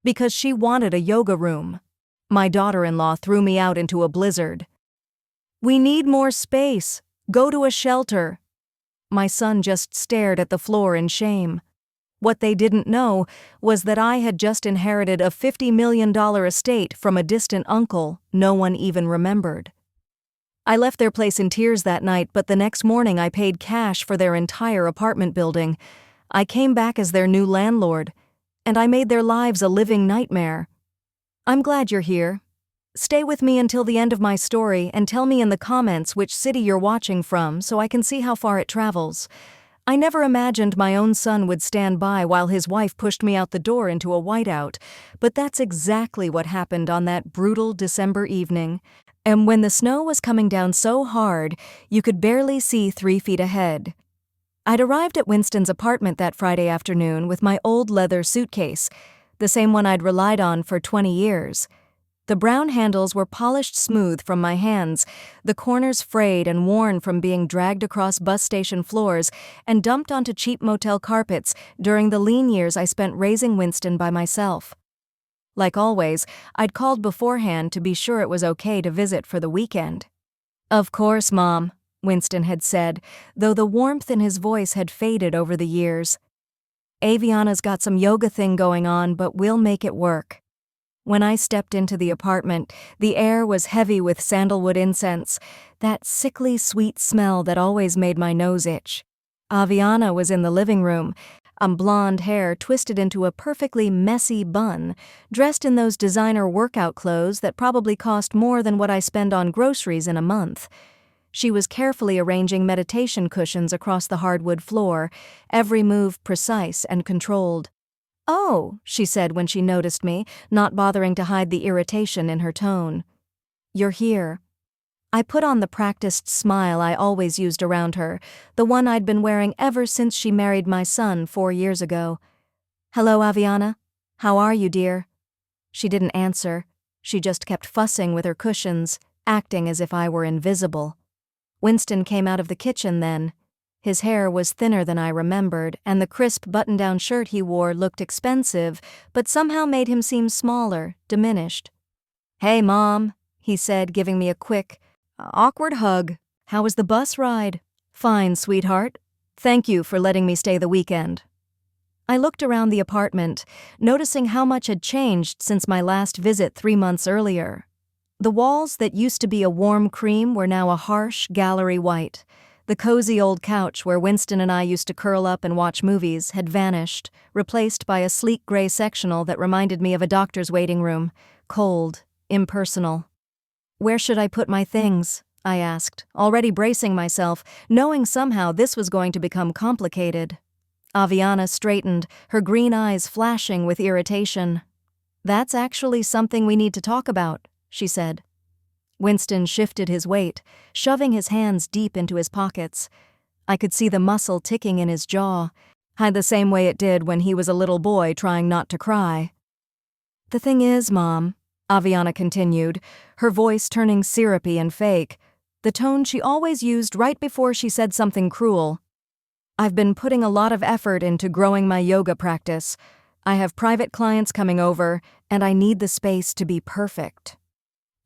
Because she wanted a yoga room. My daughter-in-law threw me out into a blizzard. "We need more space. Go to a shelter." My son just stared at the floor in shame. What they didn't know was that I had just inherited a $50 million estate from a distant uncle no one even remembered. I left their place in tears that night, but the next morning I paid cash for their entire apartment building. I came back as their new landlord, and I made their lives a living nightmare. I'm glad you're here. Stay with me until the end of my story and tell me in the comments which city you're watching from so I can see how far it travels. I never imagined my own son would stand by while his wife pushed me out the door into a whiteout, but that's exactly what happened on that brutal December evening. And when the snow was coming down so hard, you could barely see 3 feet ahead. I'd arrived at Winston's apartment that Friday afternoon with my old leather suitcase, the same one I'd relied on for 20 years. The brown handles were polished smooth from my hands, the corners frayed and worn from being dragged across bus station floors and dumped onto cheap motel carpets during the lean years I spent raising Winston by myself. Like always, I'd called beforehand to be sure it was okay to visit for the weekend. "Of course, Mom," Winston had said, though the warmth in his voice had faded over the years. "Aviana's got some yoga thing going on, but we'll make it work." When I stepped into the apartment, the air was heavy with sandalwood incense, that sickly sweet smell that always made my nose itch. Aviana was in the living room, blonde hair twisted into a perfectly messy bun, dressed in those designer workout clothes that probably cost more than what I spend on groceries in a month. She was carefully arranging meditation cushions across the hardwood floor, every move precise and controlled. "Oh," she said when she noticed me, not bothering to hide the irritation in her tone. "You're here." I put on the practiced smile I always used around her, the one I'd been wearing ever since she married my son 4 years ago. "Hello, Aviana. How are you, dear?" She didn't answer. She just kept fussing with her cushions, acting as if I were invisible. Winston came out of the kitchen then. His hair was thinner than I remembered, and the crisp button-down shirt he wore looked expensive, but somehow made him seem smaller, diminished. "Hey, Mom," he said, giving me a quick, awkward hug. "How was the bus ride?" "Fine, sweetheart. Thank you for letting me stay the weekend." I looked around the apartment, noticing how much had changed since my last visit 3 months earlier. The walls that used to be a warm cream were now a harsh gallery white. The cozy old couch where Winston and I used to curl up and watch movies had vanished, replaced by a sleek gray sectional that reminded me of a doctor's waiting room, cold, impersonal. "Where should I put my things?" I asked, already bracing myself, knowing somehow this was going to become complicated. Aviana straightened, her green eyes flashing with irritation. "That's actually something we need to talk about," she said. Winston shifted his weight, shoving his hands deep into his pockets. I could see the muscle ticking in his jaw, the same way it did when he was a little boy trying not to cry. "The thing is, Mom," Aviana continued, her voice turning syrupy and fake, the tone she always used right before she said something cruel. "I've been putting a lot of effort into growing my yoga practice. I have private clients coming over, and I need the space to be perfect."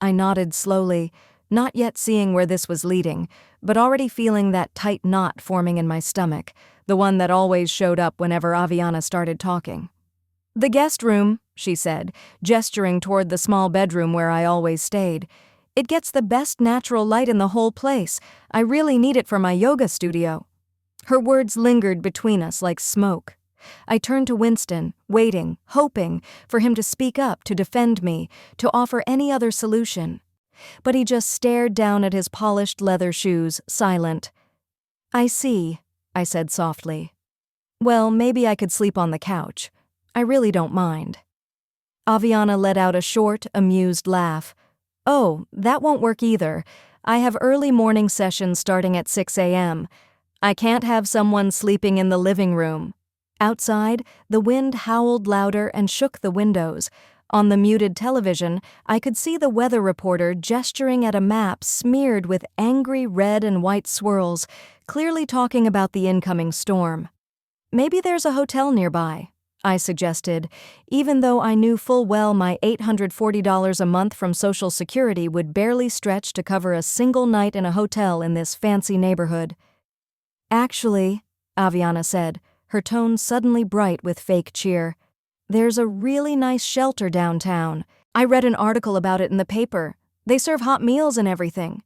I nodded slowly, not yet seeing where this was leading, but already feeling that tight knot forming in my stomach, the one that always showed up whenever Aviana started talking. "The guest room," she said, gesturing toward the small bedroom where I always stayed. "It gets the best natural light in the whole place. I really need it for my yoga studio." Her words lingered between us like smoke. I turned to Winston, waiting, hoping for him to speak up, to defend me, to offer any other solution. But he just stared down at his polished leather shoes, silent. "I see," I said softly. "Well, maybe I could sleep on the couch. I really don't mind." Aviana let out a short, amused laugh. "Oh, that won't work either. I have early morning sessions starting at 6 a.m. I can't have someone sleeping in the living room." Outside, the wind howled louder and shook the windows. On the muted television, I could see the weather reporter gesturing at a map smeared with angry red and white swirls, clearly talking about the incoming storm. "Maybe there's a hotel nearby," I suggested, even though I knew full well my $840 a month from Social Security would barely stretch to cover a single night in a hotel in this fancy neighborhood. Actually, Aviana said, her tone suddenly bright with fake cheer, there's a really nice shelter downtown. I read an article about it in the paper. They serve hot meals and everything.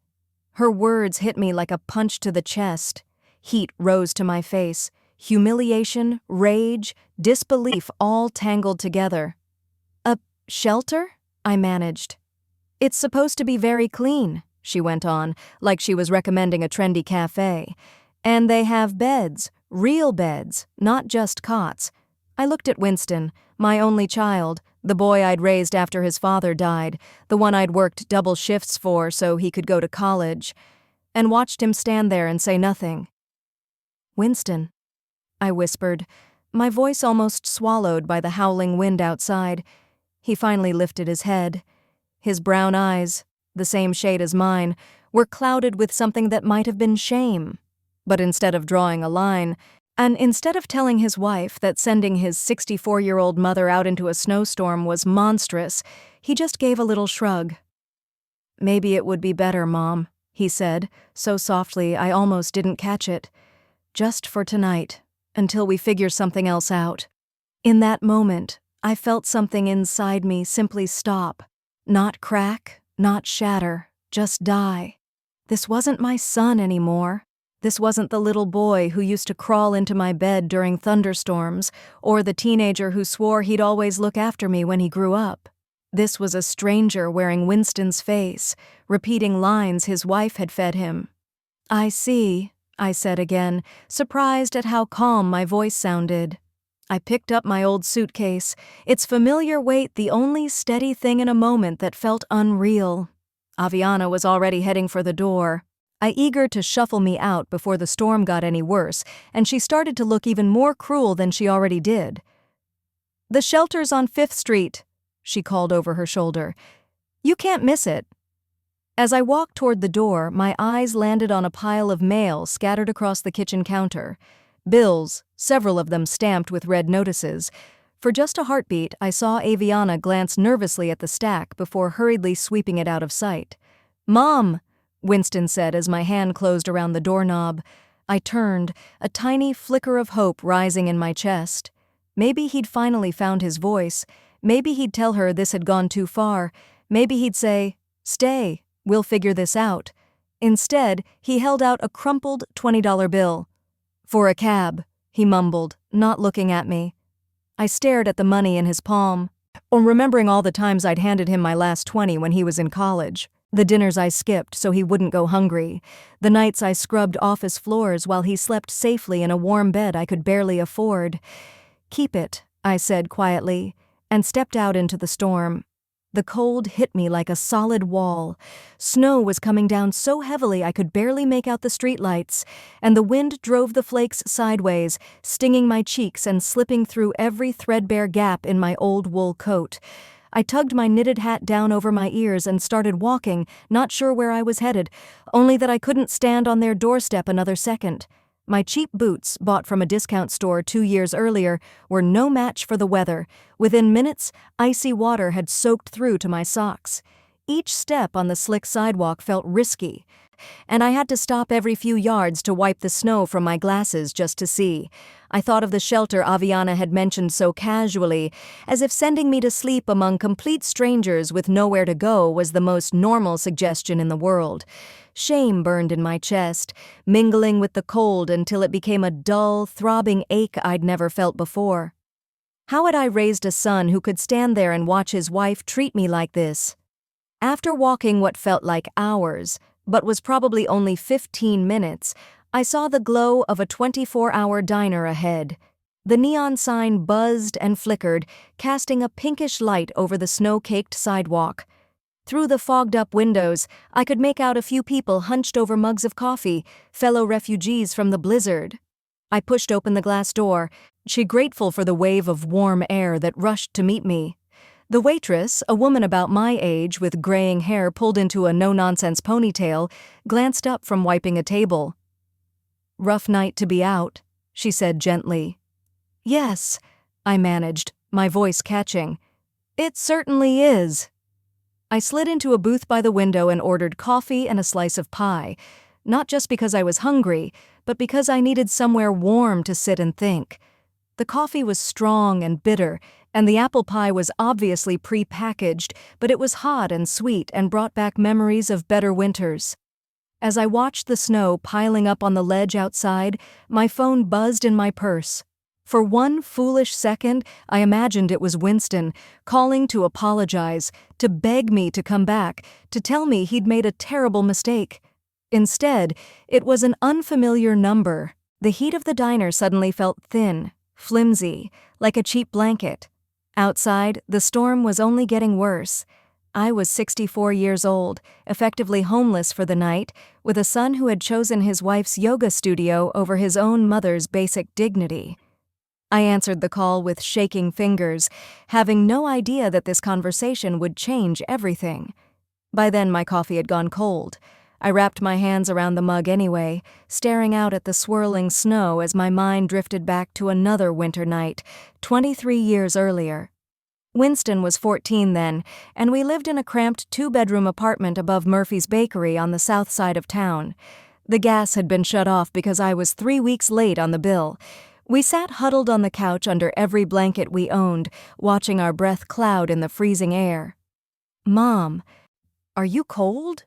Her words hit me like a punch to the chest. Heat rose to my face. Humiliation, rage, disbelief all tangled together. A shelter? I managed. It's supposed to be very clean, she went on, like she was recommending a trendy cafe. And they have beds, real beds, not just cots. I looked at Winston, my only child, the boy I'd raised after his father died, the one I'd worked double shifts for so he could go to college, and watched him stand there and say nothing. Winston, I whispered, my voice almost swallowed by the howling wind outside. He finally lifted his head. His brown eyes, the same shade as mine, were clouded with something that might have been shame. But instead of drawing a line, and instead of telling his wife that sending his 64-year-old mother out into a snowstorm was monstrous, he just gave a little shrug. Maybe it would be better, Mom, he said, so softly I almost didn't catch it. Just for tonight. Until we figure something else out. In that moment, I felt something inside me simply stop. Not crack, not shatter, just die. This wasn't my son anymore. This wasn't the little boy who used to crawl into my bed during thunderstorms, or the teenager who swore he'd always look after me when he grew up. This was a stranger wearing Winston's face, repeating lines his wife had fed him. I see, I said again, surprised at how calm my voice sounded. I picked up my old suitcase, its familiar weight the only steady thing in a moment that felt unreal. Aviana was already heading for the door. I eager to shuffle me out before the storm got any worse, and she started to look even more cruel than she already did. The shelter's on 5th Street, she called over her shoulder. You can't miss it. As I walked toward the door, my eyes landed on a pile of mail scattered across the kitchen counter. Bills, several of them stamped with red notices. For just a heartbeat, I saw Aviana glance nervously at the stack before hurriedly sweeping it out of sight. Mom, Winston said as my hand closed around the doorknob. I turned, a tiny flicker of hope rising in my chest. Maybe he'd finally found his voice. Maybe he'd tell her this had gone too far. Maybe he'd say, "Stay, we'll figure this out." Instead, he held out a crumpled $20 bill. "For a cab," he mumbled, not looking at me. I stared at the money in his palm, remembering all the times I'd handed him my last 20 when he was in college. The dinners I skipped so he wouldn't go hungry. The nights I scrubbed office floors while he slept safely in a warm bed I could barely afford. "Keep it," I said quietly, and stepped out into the storm. The cold hit me like a solid wall. Snow was coming down so heavily I could barely make out the streetlights, and the wind drove the flakes sideways, stinging my cheeks and slipping through every threadbare gap in my old wool coat. I tugged my knitted hat down over my ears and started walking, not sure where I was headed, only that I couldn't stand on their doorstep another second. My cheap boots, bought from a discount store 2 years earlier, were no match for the weather. Within minutes, icy water had soaked through to my socks. Each step on the slick sidewalk felt risky, and I had to stop every few yards to wipe the snow from my glasses just to see. I thought of the shelter Aviana had mentioned so casually, as if sending me to sleep among complete strangers with nowhere to go was the most normal suggestion in the world. Shame burned in my chest, mingling with the cold until it became a dull, throbbing ache I'd never felt before. How had I raised a son who could stand there and watch his wife treat me like this? After walking what felt like hours, but was probably only 15 minutes, I saw the glow of a 24-hour diner ahead. The neon sign buzzed and flickered, casting a pinkish light over the snow-caked sidewalk. Through the fogged-up windows, I could make out a few people hunched over mugs of coffee, fellow refugees from the blizzard. I pushed open the glass door, she grateful for the wave of warm air that rushed to meet me. The waitress, a woman about my age with graying hair pulled into a no-nonsense ponytail, glanced up from wiping a table. "Rough night to be out," she said gently. "Yes," I managed, my voice catching. "It certainly is." I slid into a booth by the window and ordered coffee and a slice of pie, not just because I was hungry, but because I needed somewhere warm to sit and think. The coffee was strong and bitter, and the apple pie was obviously pre-packaged, but it was hot and sweet and brought back memories of better winters. As I watched the snow piling up on the ledge outside, my phone buzzed in my purse. For one foolish second, I imagined it was Winston, calling to apologize, to beg me to come back, to tell me he'd made a terrible mistake. Instead, it was an unfamiliar number. The heat of the diner suddenly felt thin, flimsy, like a cheap blanket. Outside, the storm was only getting worse. I was 64 years old, effectively homeless for the night, with a son who had chosen his wife's yoga studio over his own mother's basic dignity. I answered the call with shaking fingers, having no idea that this conversation would change everything. By then, my coffee had gone cold. I wrapped my hands around the mug anyway, staring out at the swirling snow as my mind drifted back to another winter night, 23 years earlier. Winston was 14 then, and we lived in a cramped 2-bedroom apartment above Murphy's Bakery on the south side of town. The gas had been shut off because I was 3 weeks late on the bill. We sat huddled on the couch under every blanket we owned, watching our breath cloud in the freezing air. "Mom, are you cold?"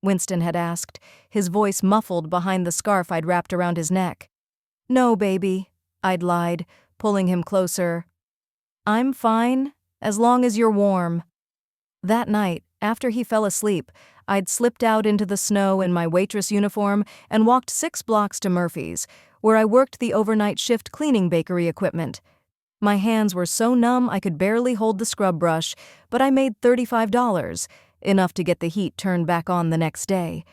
Winston had asked, his voice muffled behind the scarf I'd wrapped around his neck. "No, baby," I'd lied, pulling him closer. "I'm fine, as long as you're warm." That night, after he fell asleep, I'd slipped out into the snow in my waitress uniform and walked 6 blocks to Murphy's, where I worked the overnight shift cleaning bakery equipment. My hands were so numb I could barely hold the scrub brush, but I made $35, enough to get the heat turned back on the next day.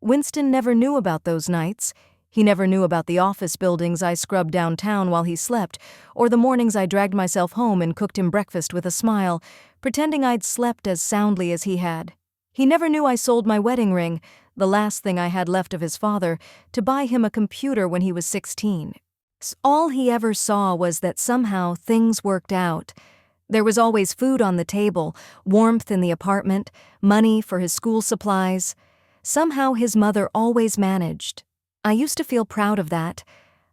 Winston never knew about those nights. He never knew about the office buildings I scrubbed downtown while he slept, or the mornings I dragged myself home and cooked him breakfast with a smile, pretending I'd slept as soundly as he had. He never knew I sold my wedding ring, the last thing I had left of his father, to buy him a computer when he was 16. All he ever saw was that somehow things worked out. There was always food on the table, warmth in the apartment, money for his school supplies. Somehow his mother always managed. I used to feel proud of that.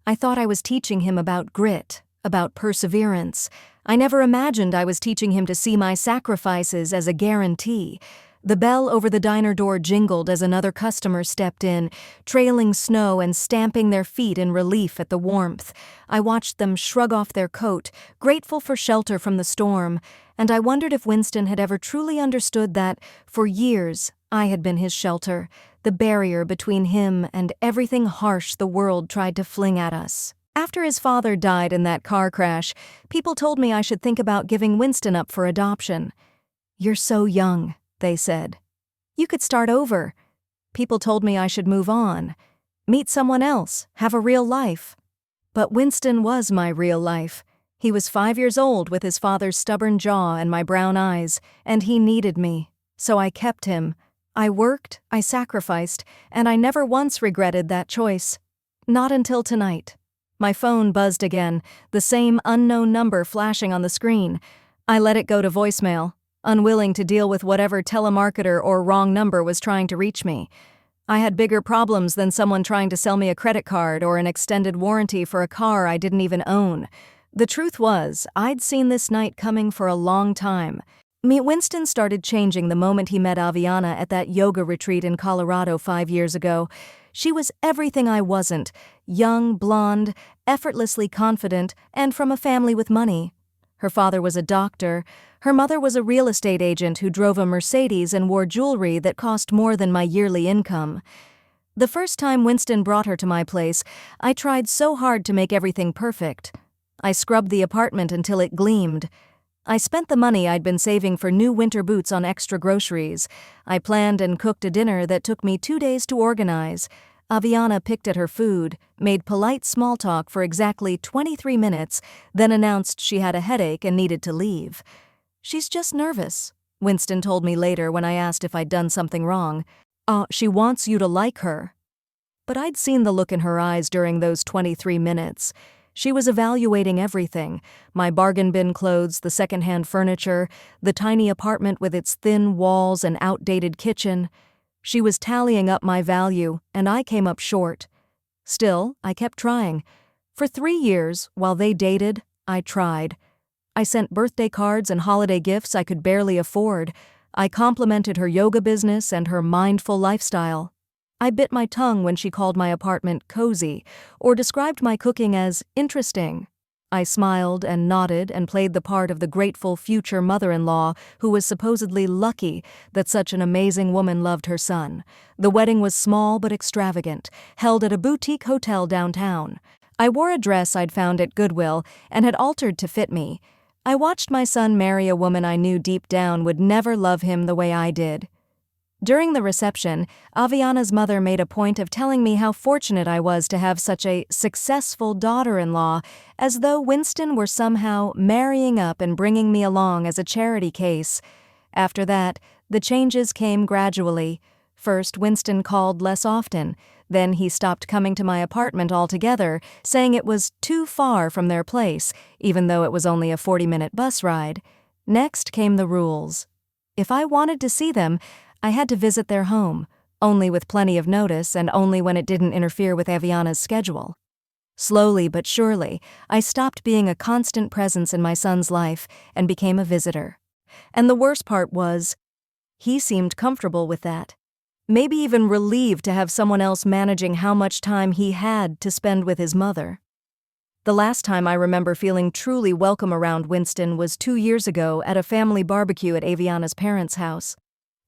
I thought I was teaching him about grit, about perseverance. I never imagined I was teaching him to see my sacrifices as a guarantee. The bell over the diner door jingled as another customer stepped in, trailing snow and stamping their feet in relief at the warmth. I watched them shrug off their coat, grateful for shelter from the storm, and I wondered if Winston had ever truly understood that, for years, I had been his shelter, the barrier between him and everything harsh the world tried to fling at us. After his father died in that car crash, people told me I should think about giving Winston up for adoption. "You're so young," they said. "You could start over." People told me I should move on, meet someone else, have a real life. But Winston was my real life. He was 5 years old with his father's stubborn jaw and my brown eyes, and he needed me. So I kept him. I worked, I sacrificed, and I never once regretted that choice. Not until tonight. My phone buzzed again, the same unknown number flashing on the screen. I let it go to voicemail, unwilling to deal with whatever telemarketer or wrong number was trying to reach me. I had bigger problems than someone trying to sell me a credit card or an extended warranty for a car I didn't even own. The truth was, I'd seen this night coming for a long time. Winston started changing the moment he met Aviana at that yoga retreat in Colorado 5 years ago. She was everything I wasn't, young, blonde, effortlessly confident, and from a family with money. Her father was a doctor. Her mother was a real estate agent who drove a Mercedes and wore jewelry that cost more than my yearly income. The first time Winston brought her to my place, I tried so hard to make everything perfect. I scrubbed the apartment until it gleamed. I spent the money I'd been saving for new winter boots on extra groceries. I planned and cooked a dinner that took me 2 days to organize. Aviana picked at her food, made polite small talk for exactly 23 minutes, then announced she had a headache and needed to leave. "She's just nervous," Winston told me later when I asked if I'd done something wrong. She wants you to like her." But I'd seen the look in her eyes during those 23 minutes. She was evaluating everything: my bargain bin clothes, the secondhand furniture, the tiny apartment with its thin walls and outdated kitchen. She was tallying up my value, and I came up short. Still, I kept trying. For 3 years, while they dated, I tried. I sent birthday cards and holiday gifts I could barely afford. I complimented her yoga business and her mindful lifestyle. I bit my tongue when she called my apartment cozy, or described my cooking as interesting. I smiled and nodded and played the part of the grateful future mother-in-law who was supposedly lucky that such an amazing woman loved her son. The wedding was small but extravagant, held at a boutique hotel downtown. I wore a dress I'd found at Goodwill and had altered to fit me. I watched my son marry a woman I knew deep down would never love him the way I did. During the reception, Aviana's mother made a point of telling me how fortunate I was to have such a successful daughter-in-law, as though Winston were somehow marrying up and bringing me along as a charity case. After that, the changes came gradually. First, Winston called less often. Then he stopped coming to my apartment altogether, saying it was too far from their place, even though it was only a 40-minute bus ride. Next came the rules. If I wanted to see them, I had to visit their home, only with plenty of notice and only when it didn't interfere with Aviana's schedule. Slowly but surely, I stopped being a constant presence in my son's life and became a visitor. And the worst part was, he seemed comfortable with that. Maybe even relieved to have someone else managing how much time he had to spend with his mother. The last time I remember feeling truly welcome around Winston was 2 years ago at a family barbecue at Aviana's parents' house.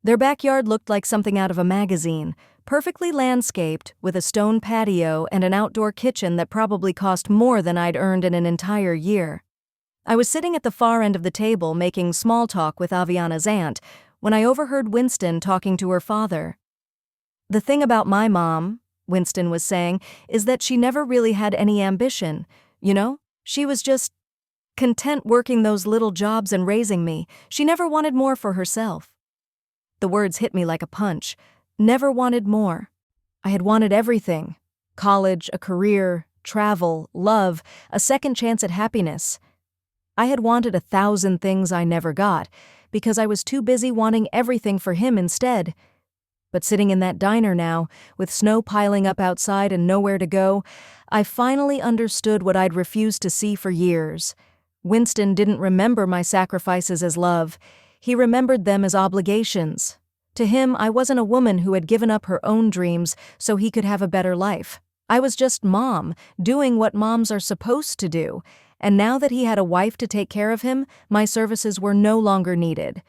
Their backyard looked like something out of a magazine, perfectly landscaped, with a stone patio and an outdoor kitchen that probably cost more than I'd earned in an entire year. I was sitting at the far end of the table making small talk with Aviana's aunt when I overheard Winston talking to her father. "The thing about my mom," Winston was saying, "is that she never really had any ambition. You know, she was just content working those little jobs and raising me. She never wanted more for herself." The words hit me like a punch. Never wanted more. I had wanted everything: college, a career, travel, love, a second chance at happiness. I had wanted 1,000 things I never got, because I was too busy wanting everything for him instead. But sitting in that diner now, with snow piling up outside and nowhere to go, I finally understood what I'd refused to see for years. Winston didn't remember my sacrifices as love. He remembered them as obligations. To him, I wasn't a woman who had given up her own dreams so he could have a better life. I was just mom, doing what moms are supposed to do. And now that he had a wife to take care of him, my services were no longer needed.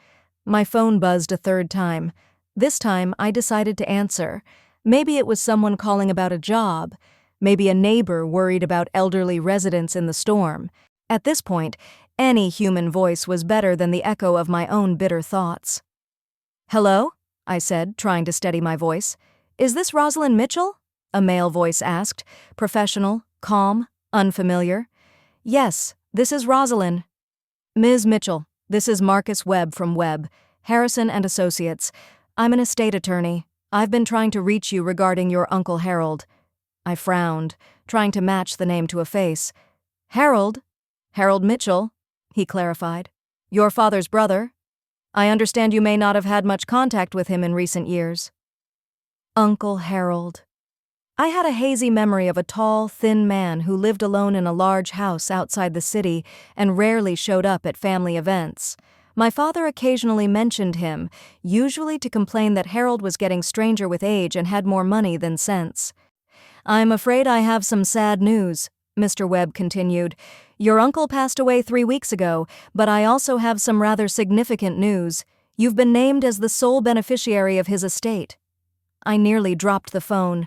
My phone buzzed a third time. This time, I decided to answer. Maybe it was someone calling about a job. Maybe a neighbor worried about elderly residents in the storm. At this point, any human voice was better than the echo of my own bitter thoughts. "Hello?" I said, trying to steady my voice. "Is this Rosalind Mitchell?" a male voice asked, professional, calm, unfamiliar. "Yes, this is Rosalind." "Ms. Mitchell, this is Marcus Webb from Webb, Harrison and Associates. I'm an estate attorney. I've been trying to reach you regarding your Uncle Harold." I frowned, trying to match the name to a face. "Harold? Harold Mitchell," he clarified. "Your father's brother. I understand you may not have had much contact with him in recent years." Uncle Harold. I had a hazy memory of a tall, thin man who lived alone in a large house outside the city and rarely showed up at family events. My father occasionally mentioned him, usually to complain that Harold was getting stranger with age and had more money than sense. "I'm afraid I have some sad news," Mr. Webb continued. "Your uncle passed away 3 weeks ago, but I also have some rather significant news. You've been named as the sole beneficiary of his estate." I nearly dropped the phone.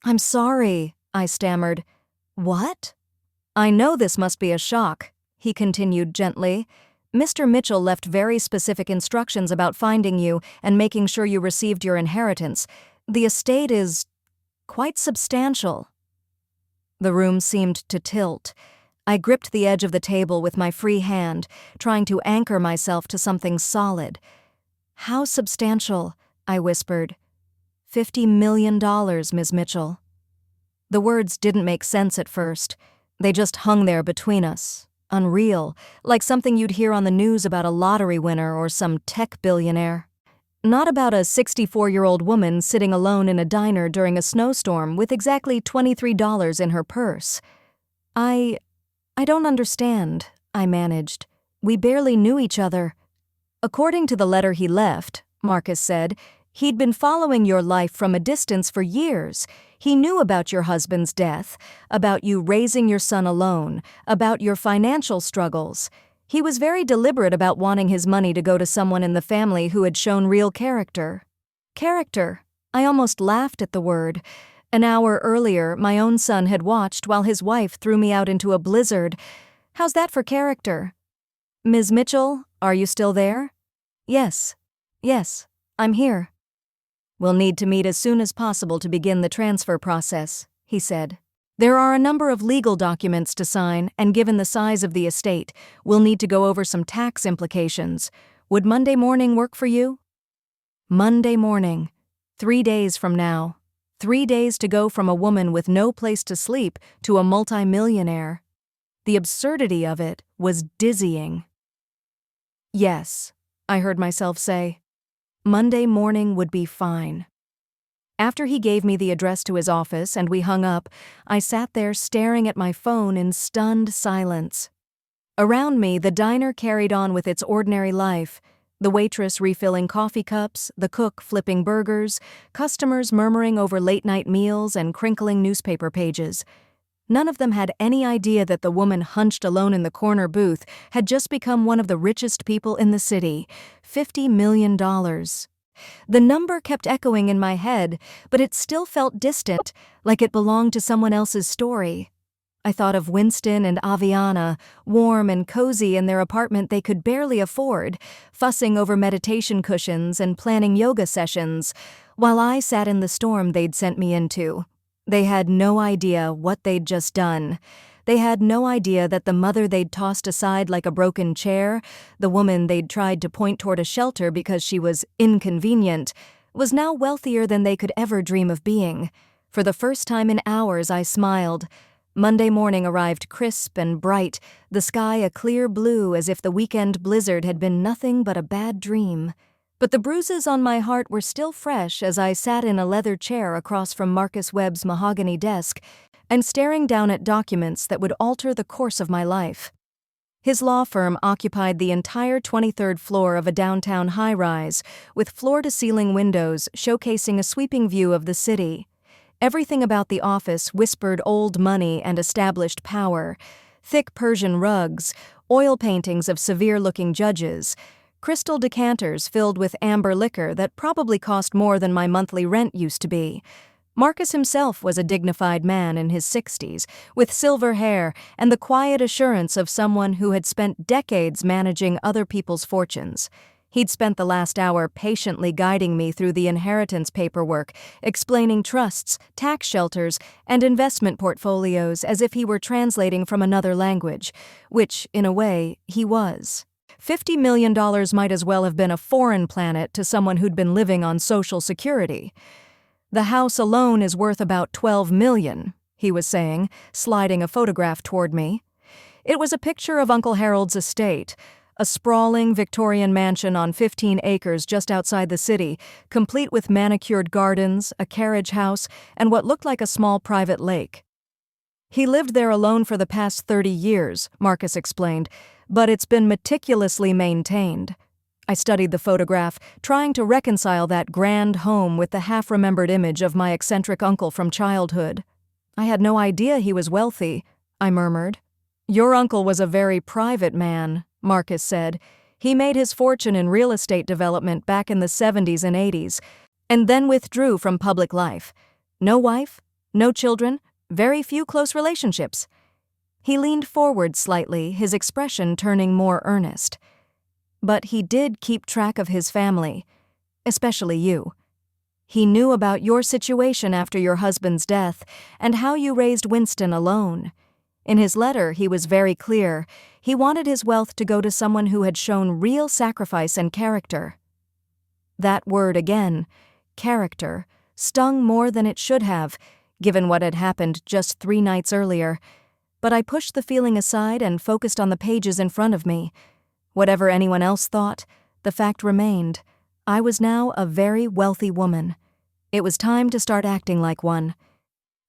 "I'm sorry," I stammered. "What?" "I know this must be a shock," he continued gently. "Mr. Mitchell left very specific instructions about finding you and making sure you received your inheritance. The estate is quite substantial." The room seemed to tilt. I gripped the edge of the table with my free hand, trying to anchor myself to something solid. "How substantial?" I whispered. $50 million, Ms. Mitchell." The words didn't make sense at first. They just hung there between us, unreal, like something you'd hear on the news about a lottery winner or some tech billionaire. Not about a 64-year-old woman sitting alone in a diner during a snowstorm with exactly $23 in her purse. I don't understand, I managed. We barely knew each other. According to the letter he left, Marcus said, he'd been following your life from a distance for years. He knew about your husband's death, about you raising your son alone, about your financial struggles. He was very deliberate about wanting his money to go to someone in the family who had shown real character. Character. I almost laughed at the word. An hour earlier, my own son had watched while his wife threw me out into a blizzard. How's that for character? Ms. Mitchell, are you still there? Yes, I'm here. We'll need to meet as soon as possible to begin the transfer process, he said. There are a number of legal documents to sign, and given the size of the estate, we'll need to go over some tax implications. Would Monday morning work for you? Monday morning. 3 days from now. 3 days to go from a woman with no place to sleep to a multimillionaire. The absurdity of it was dizzying. Yes, I heard myself say. Monday morning would be fine. After he gave me the address to his office and we hung up, I sat there staring at my phone in stunned silence. Around me, the diner carried on with its ordinary life, the waitress refilling coffee cups, the cook flipping burgers, customers murmuring over late-night meals and crinkling newspaper pages. None of them had any idea that the woman hunched alone in the corner booth had just become one of the richest people in the city, $50 million. The number kept echoing in my head, but it still felt distant, like it belonged to someone else's story. I thought of Winston and Aviana, warm and cozy in their apartment they could barely afford, fussing over meditation cushions and planning yoga sessions, while I sat in the storm they'd sent me into. They had no idea what they'd just done. They had no idea that the mother they'd tossed aside like a broken chair, the woman they'd tried to point toward a shelter because she was inconvenient, was now wealthier than they could ever dream of being. For the first time in hours, I smiled. Monday morning arrived crisp and bright, the sky a clear blue as if the weekend blizzard had been nothing but a bad dream. But the bruises on my heart were still fresh as I sat in a leather chair across from Marcus Webb's mahogany desk and staring down at documents that would alter the course of my life. His law firm occupied the entire 23rd floor of a downtown high-rise, with floor-to-ceiling windows showcasing a sweeping view of the city. Everything about the office whispered old money and established power. Thick Persian rugs, oil paintings of severe-looking judges, crystal decanters filled with amber liquor that probably cost more than my monthly rent used to be. Marcus himself was a dignified man in his 60s, with silver hair and the quiet assurance of someone who had spent decades managing other people's fortunes. He'd spent the last hour patiently guiding me through the inheritance paperwork, explaining trusts, tax shelters, and investment portfolios as if he were translating from another language, which, in a way, he was. $50 million might as well have been a foreign planet to someone who'd been living on Social Security. The house alone is worth about $12 million, he was saying, sliding a photograph toward me. It was a picture of Uncle Harold's estate, a sprawling Victorian mansion on 15 acres just outside the city, complete with manicured gardens, a carriage house, and what looked like a small private lake. He lived there alone for the past 30 years, Marcus explained, but it's been meticulously maintained. I studied the photograph, trying to reconcile that grand home with the half-remembered image of my eccentric uncle from childhood. I had no idea he was wealthy, I murmured. Your uncle was a very private man, Marcus said. He made his fortune in real estate development back in the 70s and 80s, and then withdrew from public life. No wife, no children, very few close relationships. He leaned forward slightly, his expression turning more earnest. But he did keep track of his family, especially you. He knew about your situation after your husband's death and how you raised Winston alone. In his letter, he was very clear. He wanted his wealth to go to someone who had shown real sacrifice and character. That word again, character, stung more than it should have, given what had happened just 3 nights earlier. But I pushed the feeling aside and focused on the pages in front of me. Whatever anyone else thought, the fact remained. I was now a very wealthy woman. It was time to start acting like one.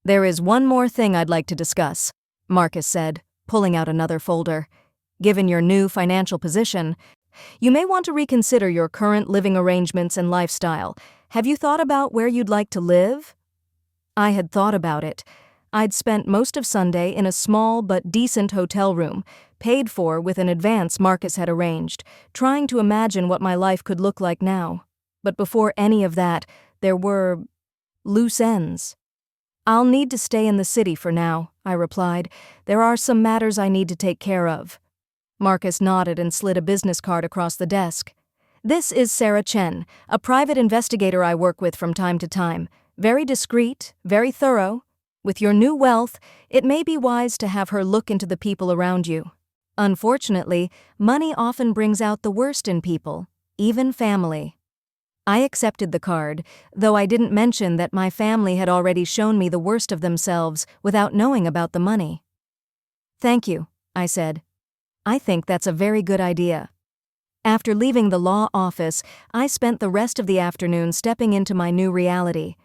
"There is one more thing I'd like to discuss," Marcus said, pulling out another folder. "Given your new financial position, you may want to reconsider your current living arrangements and lifestyle. Have you thought about where you'd like to live?" I had thought about it. I'd spent most of Sunday in a small but decent hotel room, paid for with an advance Marcus had arranged, trying to imagine what my life could look like now. But before any of that, there were loose ends. "I'll need to stay in the city for now," I replied. "There are some matters I need to take care of." Marcus nodded and slid a business card across the desk. "This is Sarah Chen, a private investigator I work with from time to time. Very discreet, very thorough. With your new wealth, it may be wise to have her look into the people around you. Unfortunately, money often brings out the worst in people, even family." I accepted the card, though I didn't mention that my family had already shown me the worst of themselves without knowing about the money. "Thank you," I said. "I think that's a very good idea." After leaving the law office, I spent the rest of the afternoon stepping into my new reality.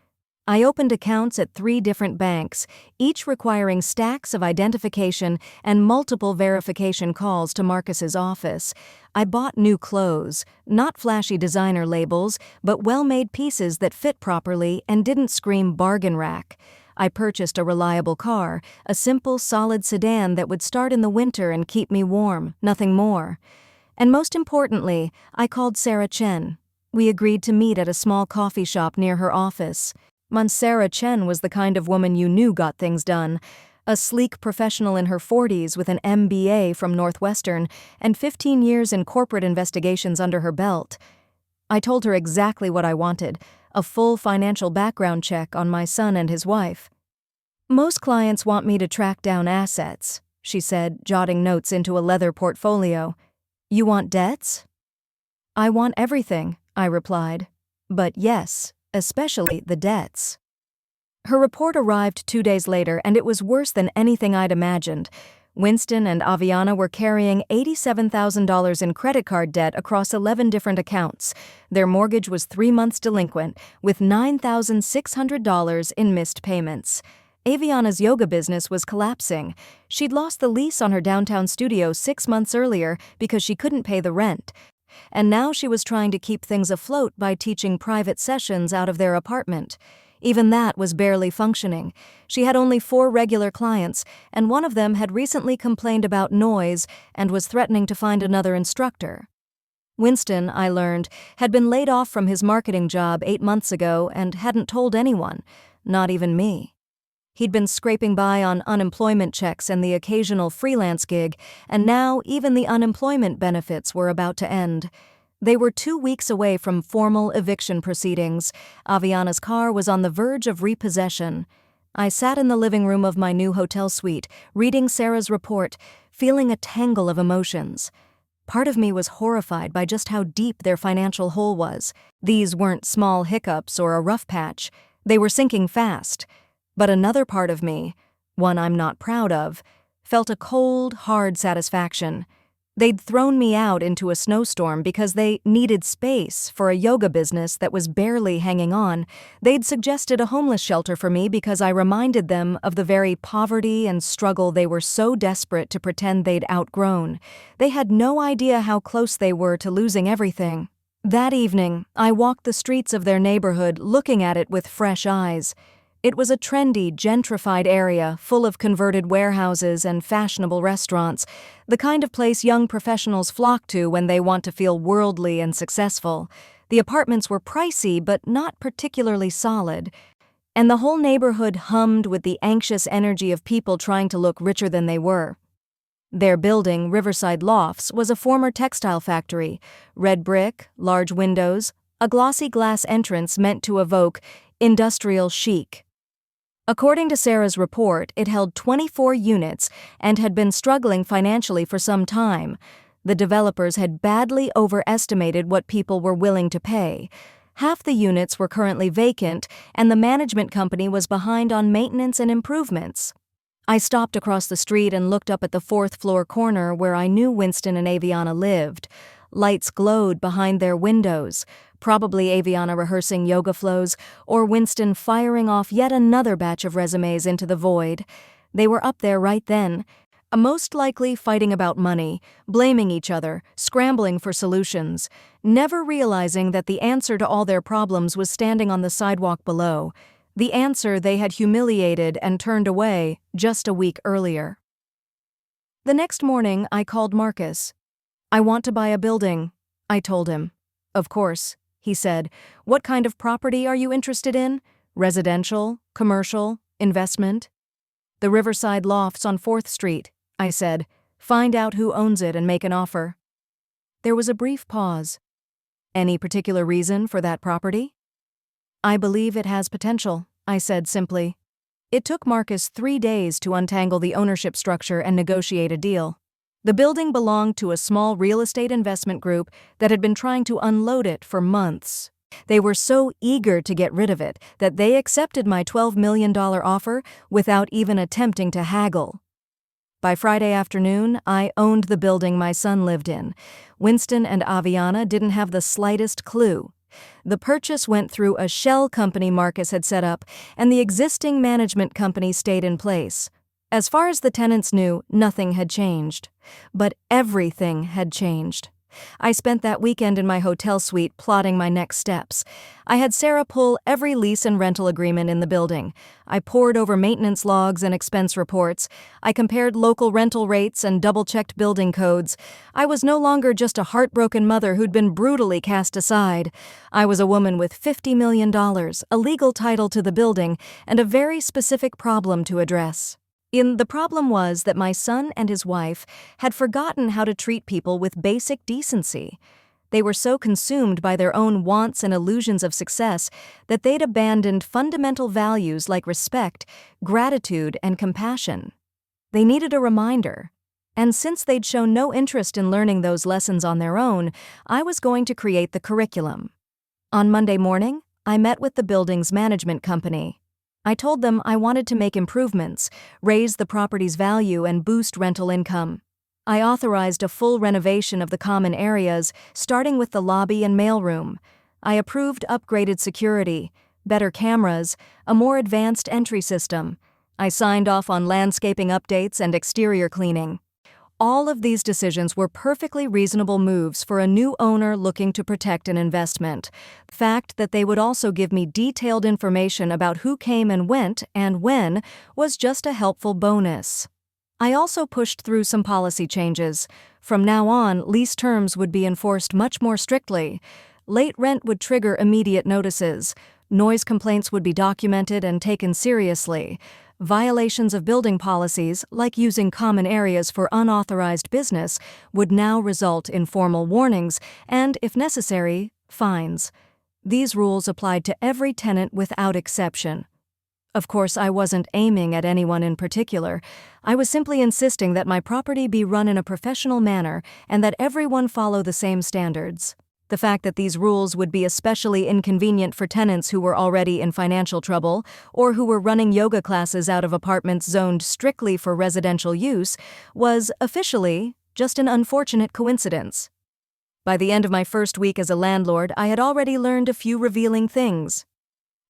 I opened accounts at 3 different banks, each requiring stacks of identification and multiple verification calls to Marcus's office. I bought new clothes, not flashy designer labels, but well-made pieces that fit properly and didn't scream bargain rack. I purchased a reliable car, a simple, solid sedan that would start in the winter and keep me warm, nothing more. And most importantly, I called Sarah Chen. We agreed to meet at a small coffee shop near her office. Sarah Chen was the kind of woman you knew got things done. A sleek professional in her 40s with an MBA from Northwestern and 15 years in corporate investigations under her belt. I told her exactly what I wanted, a full financial background check on my son and his wife. "Most clients want me to track down assets," she said, jotting notes into a leather portfolio. "You want debts?" "I want everything," I replied. "But yes, especially the debts." Her report arrived 2 days later, and it was worse than anything I'd imagined. Winston and Aviana were carrying $87,000 in credit card debt across 11 different accounts. Their mortgage was 3 months delinquent, with $9,600 in missed payments. Aviana's yoga business was collapsing. She'd lost the lease on her downtown studio 6 months earlier because she couldn't pay the rent. And now she was trying to keep things afloat by teaching private sessions out of their apartment. Even that was barely functioning. She had only 4 regular clients, and one of them had recently complained about noise and was threatening to find another instructor. Winston, I learned, had been laid off from his marketing job 8 months ago and hadn't told anyone, not even me. He'd been scraping by on unemployment checks and the occasional freelance gig, and now even the unemployment benefits were about to end. They were 2 weeks away from formal eviction proceedings. Aviana's car was on the verge of repossession. I sat in the living room of my new hotel suite, reading Sarah's report, feeling a tangle of emotions. Part of me was horrified by just how deep their financial hole was. These weren't small hiccups or a rough patch. They were sinking fast. But another part of me, one I'm not proud of, felt a cold, hard satisfaction. They'd thrown me out into a snowstorm because they needed space for a yoga business that was barely hanging on. They'd suggested a homeless shelter for me because I reminded them of the very poverty and struggle they were so desperate to pretend they'd outgrown. They had no idea how close they were to losing everything. That evening, I walked the streets of their neighborhood looking at it with fresh eyes. It was a trendy, gentrified area full of converted warehouses and fashionable restaurants, the kind of place young professionals flock to when they want to feel worldly and successful. The apartments were pricey but not particularly solid, and the whole neighborhood hummed with the anxious energy of people trying to look richer than they were. Their building, Riverside Lofts, was a former textile factory. Red brick, large windows, a glossy glass entrance meant to evoke industrial chic. According to Sarah's report, it held 24 units and had been struggling financially for some time. The developers had badly overestimated what people were willing to pay. Half the units were currently vacant, and the management company was behind on maintenance and improvements. I stopped across the street and looked up at the fourth-floor corner where I knew Winston and Aviana lived. Lights glowed behind their windows, probably Aviana rehearsing yoga flows, or Winston firing off yet another batch of resumes into the void. They were up there right then, most likely fighting about money, blaming each other, scrambling for solutions, never realizing that the answer to all their problems was standing on the sidewalk below, the answer they had humiliated and turned away just a week earlier. The next morning, I called Marcus. "I want to buy a building," I told him. "Of course," he said. "What kind of property are you interested in? Residential, commercial, investment?" "The Riverside Lofts on 4th Street," I said. "Find out who owns it and make an offer." There was a brief pause. "Any particular reason for that property?" "I believe it has potential," I said simply. It took Marcus 3 days to untangle the ownership structure and negotiate a deal. The building belonged to a small real estate investment group that had been trying to unload it for months. They were so eager to get rid of it that they accepted my $12 million offer without even attempting to haggle. By Friday afternoon, I owned the building my son lived in. Winston and Aviana didn't have the slightest clue. The purchase went through a shell company Marcus had set up, and the existing management company stayed in place. As far as the tenants knew, nothing had changed. But everything had changed. I spent that weekend in my hotel suite plotting my next steps. I had Sarah pull every lease and rental agreement in the building. I pored over maintenance logs and expense reports. I compared local rental rates and double-checked building codes. I was no longer just a heartbroken mother who'd been brutally cast aside. I was a woman with $50 million, a legal title to the building, and a very specific problem to address. The problem was that my son and his wife had forgotten how to treat people with basic decency. They were so consumed by their own wants and illusions of success that they'd abandoned fundamental values like respect, gratitude, and compassion. They needed a reminder. And since they'd shown no interest in learning those lessons on their own, I was going to create the curriculum. On Monday morning, I met with the building's management company. I told them I wanted to make improvements, raise the property's value, and boost rental income. I authorized a full renovation of the common areas, starting with the lobby and mailroom. I approved upgraded security, better cameras, a more advanced entry system. I signed off on landscaping updates and exterior cleaning. All of these decisions were perfectly reasonable moves for a new owner looking to protect an investment. The fact that they would also give me detailed information about who came and went and when was just a helpful bonus. I also pushed through some policy changes. From now on, lease terms would be enforced much more strictly. Late rent would trigger immediate notices. Noise complaints would be documented and taken seriously. Violations of building policies, like using common areas for unauthorized business, would now result in formal warnings and, if necessary, fines. These rules applied to every tenant without exception. Of course, I wasn't aiming at anyone in particular. I was simply insisting that my property be run in a professional manner and that everyone follow the same standards. The fact that these rules would be especially inconvenient for tenants who were already in financial trouble or who were running yoga classes out of apartments zoned strictly for residential use was, officially, just an unfortunate coincidence. By the end of my first week as a landlord, I had already learned a few revealing things.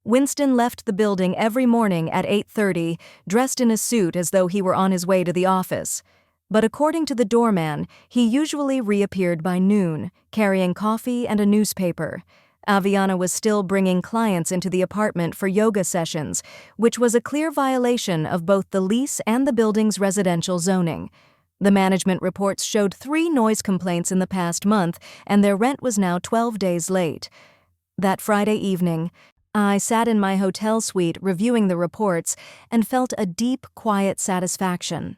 Winston left the building every morning at 8:30, dressed in a suit as though he were on his way to the office. But according to the doorman, he usually reappeared by noon, carrying coffee and a newspaper. Aviana was still bringing clients into the apartment for yoga sessions, which was a clear violation of both the lease and the building's residential zoning. The management reports showed 3 noise complaints in the past month, and their rent was now 12 days late. That Friday evening, I sat in my hotel suite reviewing the reports and felt a deep, quiet satisfaction.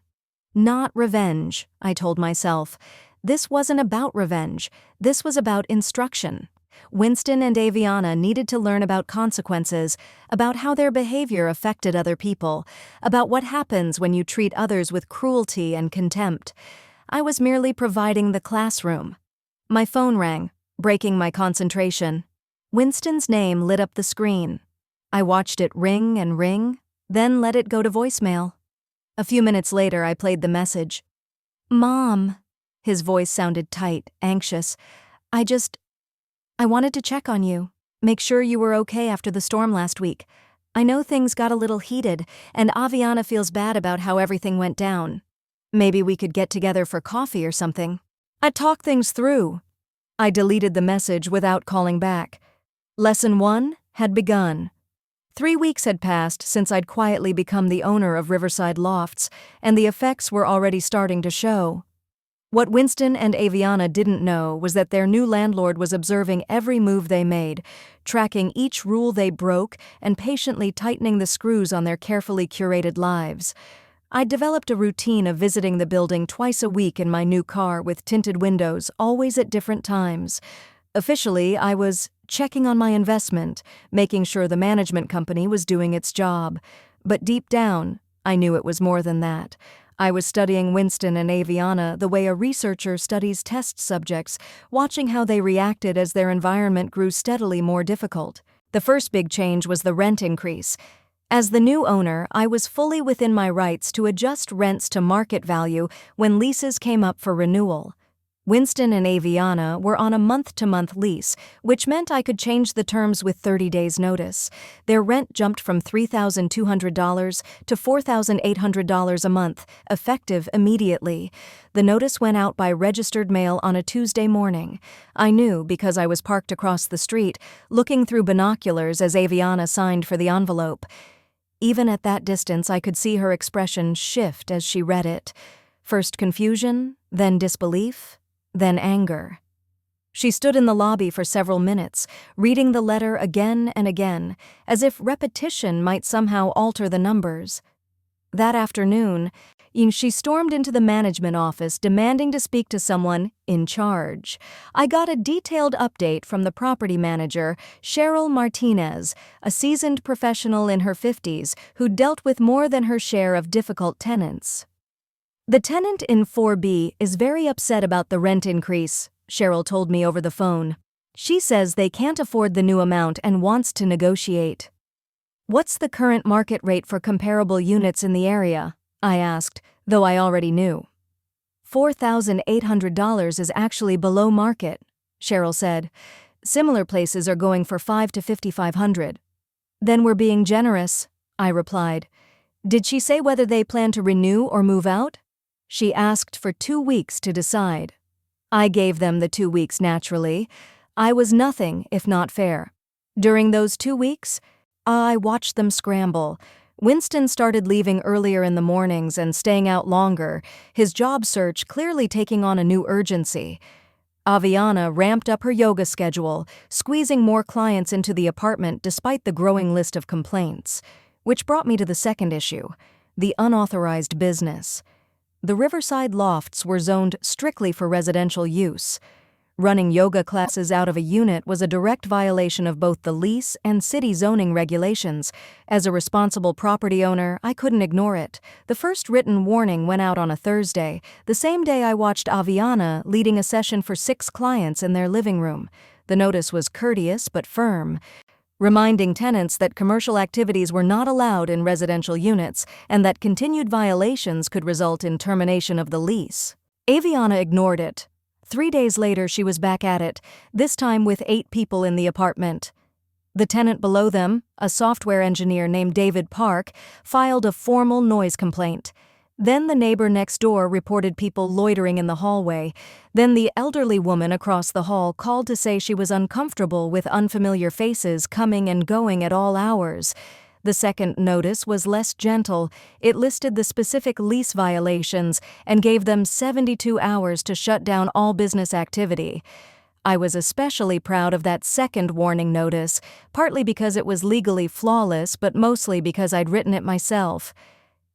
Not revenge, I told myself. This wasn't about revenge. This was about instruction. Winston and Aviana needed to learn about consequences, about how their behavior affected other people, about what happens when you treat others with cruelty and contempt. I was merely providing the classroom. My phone rang, breaking my concentration. Winston's name lit up the screen. I watched it ring and ring, then let it go to voicemail. A few minutes later, I played the message. "Mom." His voice sounded tight, anxious. I wanted to check on you. Make sure you were okay after the storm last week. I know things got a little heated, and Aviana feels bad about how everything went down. Maybe we could get together for coffee or something. I'd talk things through." I deleted the message without calling back. Lesson 1 had begun. 3 weeks had passed since I'd quietly become the owner of Riverside Lofts, and the effects were already starting to show. What Winston and Aviana didn't know was that their new landlord was observing every move they made, tracking each rule they broke, and patiently tightening the screws on their carefully curated lives. I'd developed a routine of visiting the building twice a week in my new car with tinted windows, always at different times. Officially, I was checking on my investment, making sure the management company was doing its job. But deep down, I knew it was more than that. I was studying Winston and Aviana the way a researcher studies test subjects, watching how they reacted as their environment grew steadily more difficult. The first big change was the rent increase. As the new owner, I was fully within my rights to adjust rents to market value when leases came up for renewal. Winston and Aviana were on a month-to-month lease, which meant I could change the terms with 30 days' notice. Their rent jumped from $3,200 to $4,800 a month, effective immediately. The notice went out by registered mail on a Tuesday morning. I knew because I was parked across the street, looking through binoculars as Aviana signed for the envelope. Even at that distance, I could see her expression shift as she read it. First confusion, then disbelief, then anger. She stood in the lobby for several minutes, reading the letter again and again, as if repetition might somehow alter the numbers. That afternoon, she stormed into the management office demanding to speak to someone in charge. I got a detailed update from the property manager, Cheryl Martinez, a seasoned professional in her 50s who dealt with more than her share of difficult tenants. "The tenant in 4B is very upset about the rent increase," Cheryl told me over the phone. "She says they can't afford the new amount and wants to negotiate." "What's the current market rate for comparable units in the area?" I asked, though I already knew. $4,800 is actually below market, Cheryl said. "Similar places are going for $5,000 to $5,500. "Then we're being generous," I replied. "Did she say whether they plan to renew or move out?" "She asked for 2 weeks to decide." I gave them the 2 weeks naturally. I was nothing if not fair. During those 2 weeks, I watched them scramble. Winston started leaving earlier in the mornings and staying out longer, his job search clearly taking on a new urgency. Aviana ramped up her yoga schedule, squeezing more clients into the apartment despite the growing list of complaints. Which brought me to the second issue, the unauthorized business. The Riverside Lofts were zoned strictly for residential use. Running yoga classes out of a unit was a direct violation of both the lease and city zoning regulations. As a responsible property owner, I couldn't ignore it. The first written warning went out on a Thursday, the same day I watched Aviana leading a session for 6 clients in their living room. The notice was courteous but firm, reminding tenants that commercial activities were not allowed in residential units and that continued violations could result in termination of the lease. Aviana ignored it. 3 days later, she was back at it, this time with 8 people in the apartment. The tenant below them, a software engineer named David Park, filed a formal noise complaint. Then the neighbor next door reported people loitering in the hallway. Then the elderly woman across the hall called to say she was uncomfortable with unfamiliar faces coming and going at all hours. The second notice was less gentle. It listed the specific lease violations and gave them 72 hours to shut down all business activity. I was especially proud of that second warning notice, partly because it was legally flawless, but mostly because I'd written it myself.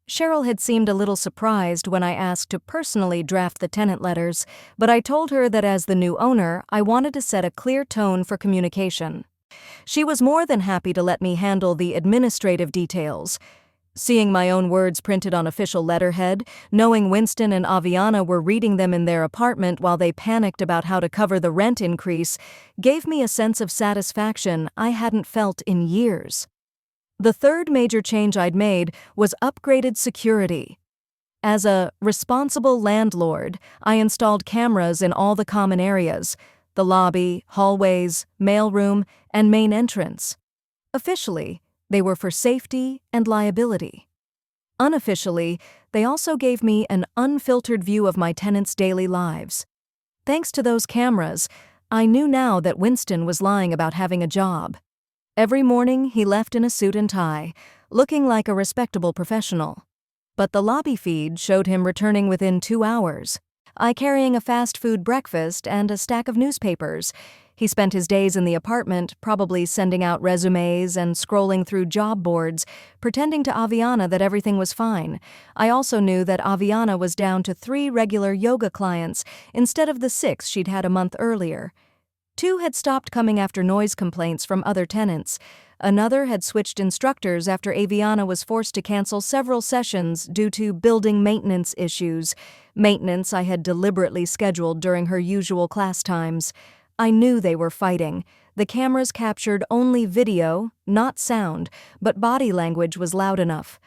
Cheryl had seemed a little surprised when I asked to personally draft the tenant letters, but I told her that as the new owner, I wanted to set a clear tone for communication. She was more than happy to let me handle the administrative details. Seeing my own words printed on official letterhead, knowing Winston and Aviana were reading them in their apartment while they panicked about how to cover the rent increase, gave me a sense of satisfaction I hadn't felt in years. The third major change I'd made was upgraded security. As a responsible landlord, I installed cameras in all the common areas: the lobby, hallways, mailroom, and main entrance. Officially, they were for safety and liability. Unofficially, they also gave me an unfiltered view of my tenants' daily lives. Thanks to those cameras, I knew now that Winston was lying about having a job. Every morning, he left in a suit and tie, looking like a respectable professional. But the lobby feed showed him returning within 2 hours, carrying a fast food breakfast and a stack of newspapers. He spent his days in the apartment, probably sending out resumes and scrolling through job boards, pretending to Aviana that everything was fine. I also knew that Aviana was down to 3 regular yoga clients instead of the 6 she'd had a month earlier. 2 had stopped coming after noise complaints from other tenants. Another had switched instructors after Aviana was forced to cancel several sessions due to building maintenance issues, maintenance I had deliberately scheduled during her usual class times. I knew they were fighting. The cameras captured only video, not sound, but body language was loud enough.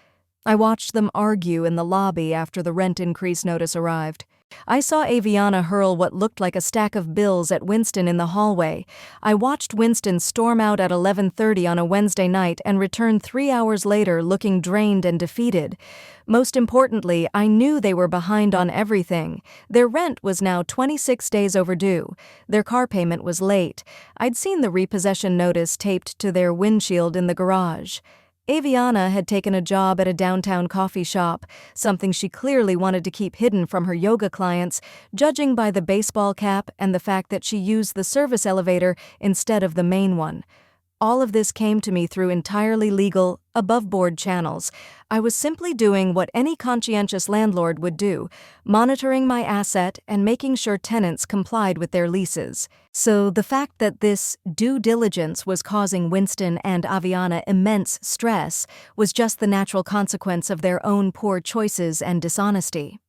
I watched them argue in the lobby after the rent increase notice arrived. I saw Aviana hurl what looked like a stack of bills at Winston in the hallway. I watched Winston storm out at 11:30 on a Wednesday night and return 3 hours later looking drained and defeated. Most importantly, I knew they were behind on everything. Their rent was now 26 days overdue. Their car payment was late. I'd seen the repossession notice taped to their windshield in the garage. Aviana had taken a job at a downtown coffee shop, something she clearly wanted to keep hidden from her yoga clients, judging by the baseball cap and the fact that she used the service elevator instead of the main one. All of this came to me through entirely legal, above-board channels. I was simply doing what any conscientious landlord would do, monitoring my asset and making sure tenants complied with their leases. So the fact that this due diligence was causing Winston and Aviana immense stress was just the natural consequence of their own poor choices and dishonesty.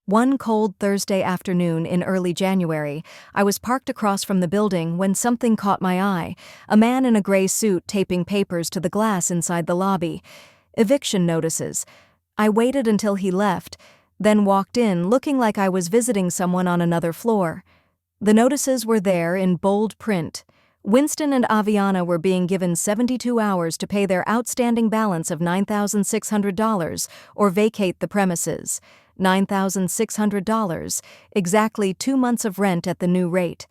One cold Thursday afternoon in early January, I was parked across from the building when something caught my eye: a man in a gray suit taping papers to the glass inside the lobby. Eviction notices. I waited until he left, then walked in looking like I was visiting someone on another floor. The notices were there in bold print. Winston and Aviana were being given 72 hours to pay their outstanding balance of $9,600 or vacate the premises. $9,600, exactly 2 months of rent at the new rate.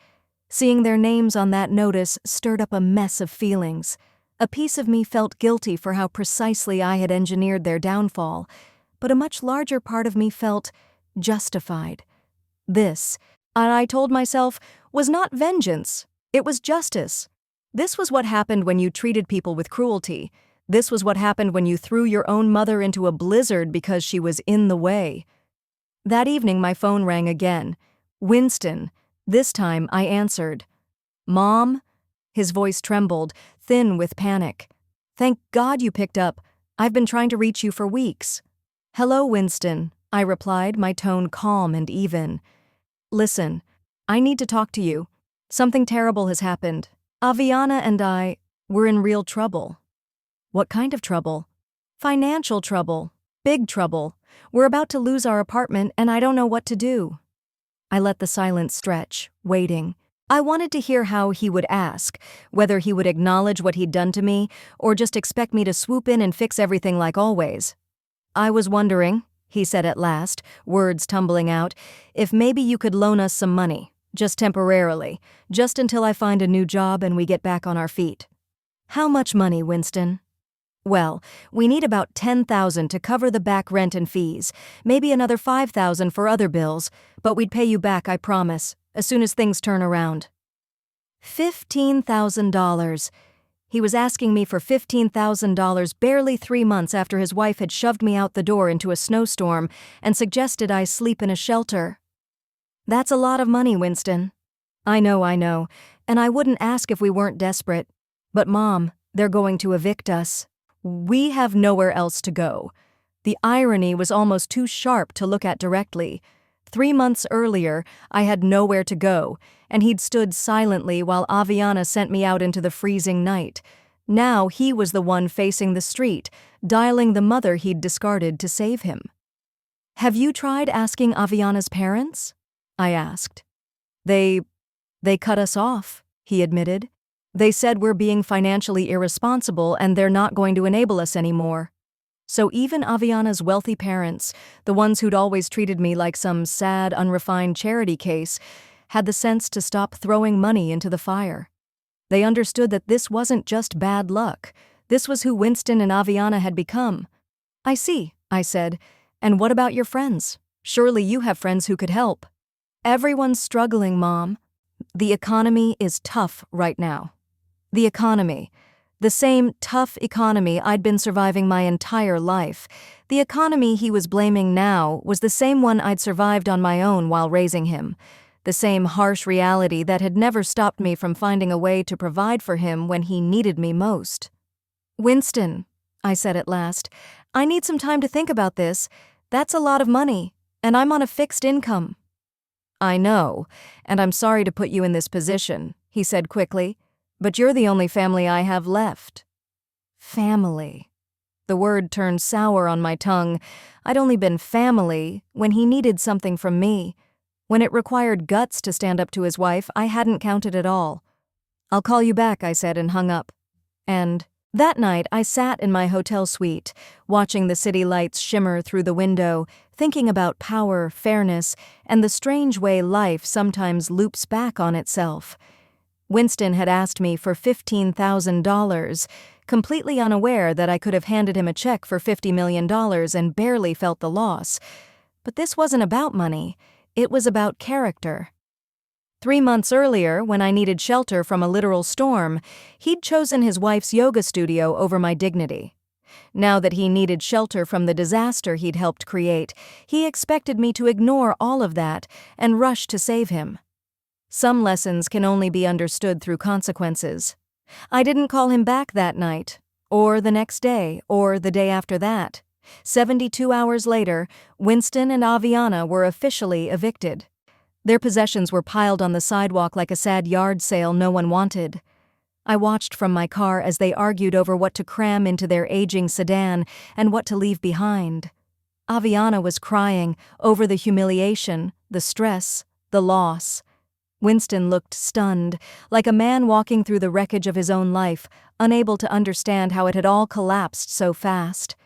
Seeing their names on that notice stirred up a mess of feelings. A piece of me felt guilty for how precisely I had engineered their downfall, but a much larger part of me felt justified. This, I told myself, was not vengeance. It was justice. This was what happened when you treated people with cruelty. This was what happened when you threw your own mother into a blizzard because she was in the way. That evening my phone rang again. Winston. This time I answered. "Mom?" His voice trembled, thin with panic. "Thank God you picked up. I've been trying to reach you for weeks." "Hello, Winston," I replied, my tone calm and even. "Listen, I need to talk to you. Something terrible has happened. Aviana and I, we're in real trouble." "What kind of trouble?" "Financial trouble. Big trouble. We're about to lose our apartment and I don't know what to do." I let the silence stretch, waiting. I wanted to hear how he would ask, whether he would acknowledge what he'd done to me, or just expect me to swoop in and fix everything like always. "I was wondering," he said at last, words tumbling out, "if maybe you could loan us some money, just temporarily, just until I find a new job and we get back on our feet." "How much money, Winston?" "Well, we need about $10,000 to cover the back rent and fees, maybe another $5,000 for other bills, but we'd pay you back, I promise, as soon as things turn around." $15,000. He was asking me for $15,000 barely 3 months after his wife had shoved me out the door into a snowstorm and suggested I sleep in a shelter. "That's a lot of money, Winston." I know, and I wouldn't ask if we weren't desperate. But Mom, they're going to evict us. We have nowhere else to go. The irony was almost too sharp to look at directly. 3 months earlier, I had nowhere to go, and he'd stood silently while Aviana sent me out into the freezing night. Now he was the one facing the street, dialing the mother he'd discarded to save him. "Have you tried asking Aviana's parents?" I asked. They cut us off," he admitted. "They said we're being financially irresponsible and they're not going to enable us anymore." So even Aviana's wealthy parents, the ones who'd always treated me like some sad, unrefined charity case, had the sense to stop throwing money into the fire. They understood that this wasn't just bad luck. This was who Winston and Aviana had become. "I see," I said. "And what about your friends? Surely you have friends who could help." "Everyone's struggling, Mom. The economy is tough right now." The economy. The same tough economy I'd been surviving my entire life. The economy he was blaming now was the same one I'd survived on my own while raising him. The same harsh reality that had never stopped me from finding a way to provide for him when he needed me most. "Winston," I said at last, "I need some time to think about this. That's a lot of money, and I'm on a fixed income." "I know, and I'm sorry to put you in this position," he said quickly, "but you're the only family I have left." Family. The word turned sour on my tongue. I'd only been family when he needed something from me. When it required guts to stand up to his wife, I hadn't counted at all. "I'll call you back," I said and hung up. And that night I sat in my hotel suite, watching the city lights shimmer through the window, thinking about power, fairness, and the strange way life sometimes loops back on itself. Winston had asked me for $15,000, completely unaware that I could have handed him a check for $50 million and barely felt the loss. But this wasn't about money. It was about character. 3 months earlier, when I needed shelter from a literal storm, he'd chosen his wife's yoga studio over my dignity. Now that he needed shelter from the disaster he'd helped create, he expected me to ignore all of that and rush to save him. Some lessons can only be understood through consequences. I didn't call him back that night, or the next day, or the day after that. 72 hours later, Winston and Aviana were officially evicted. Their possessions were piled on the sidewalk like a sad yard sale no one wanted. I watched from my car as they argued over what to cram into their aging sedan and what to leave behind. Aviana was crying over the humiliation, the stress, the loss. Winston looked stunned, like a man walking through the wreckage of his own life, unable to understand how it had all collapsed so fast.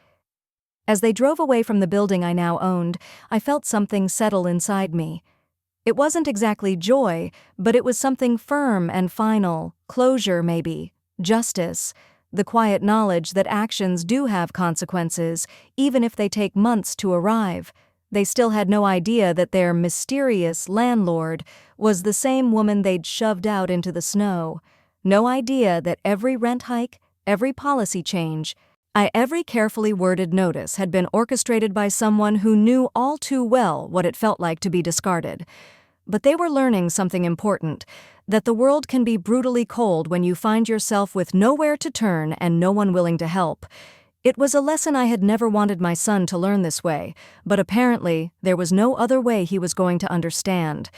As they drove away from the building I now owned, I felt something settle inside me. It wasn't exactly joy, but it was something firm and final, closure maybe, justice, the quiet knowledge that actions do have consequences, even if they take months to arrive. They still had no idea that their mysterious landlord was the same woman they'd shoved out into the snow. No idea that every rent hike, every policy change, every carefully worded notice had been orchestrated by someone who knew all too well what it felt like to be discarded. But they were learning something important, that the world can be brutally cold when you find yourself with nowhere to turn and no one willing to help. It was a lesson I had never wanted my son to learn this way, but apparently there was no other way he was going to understand.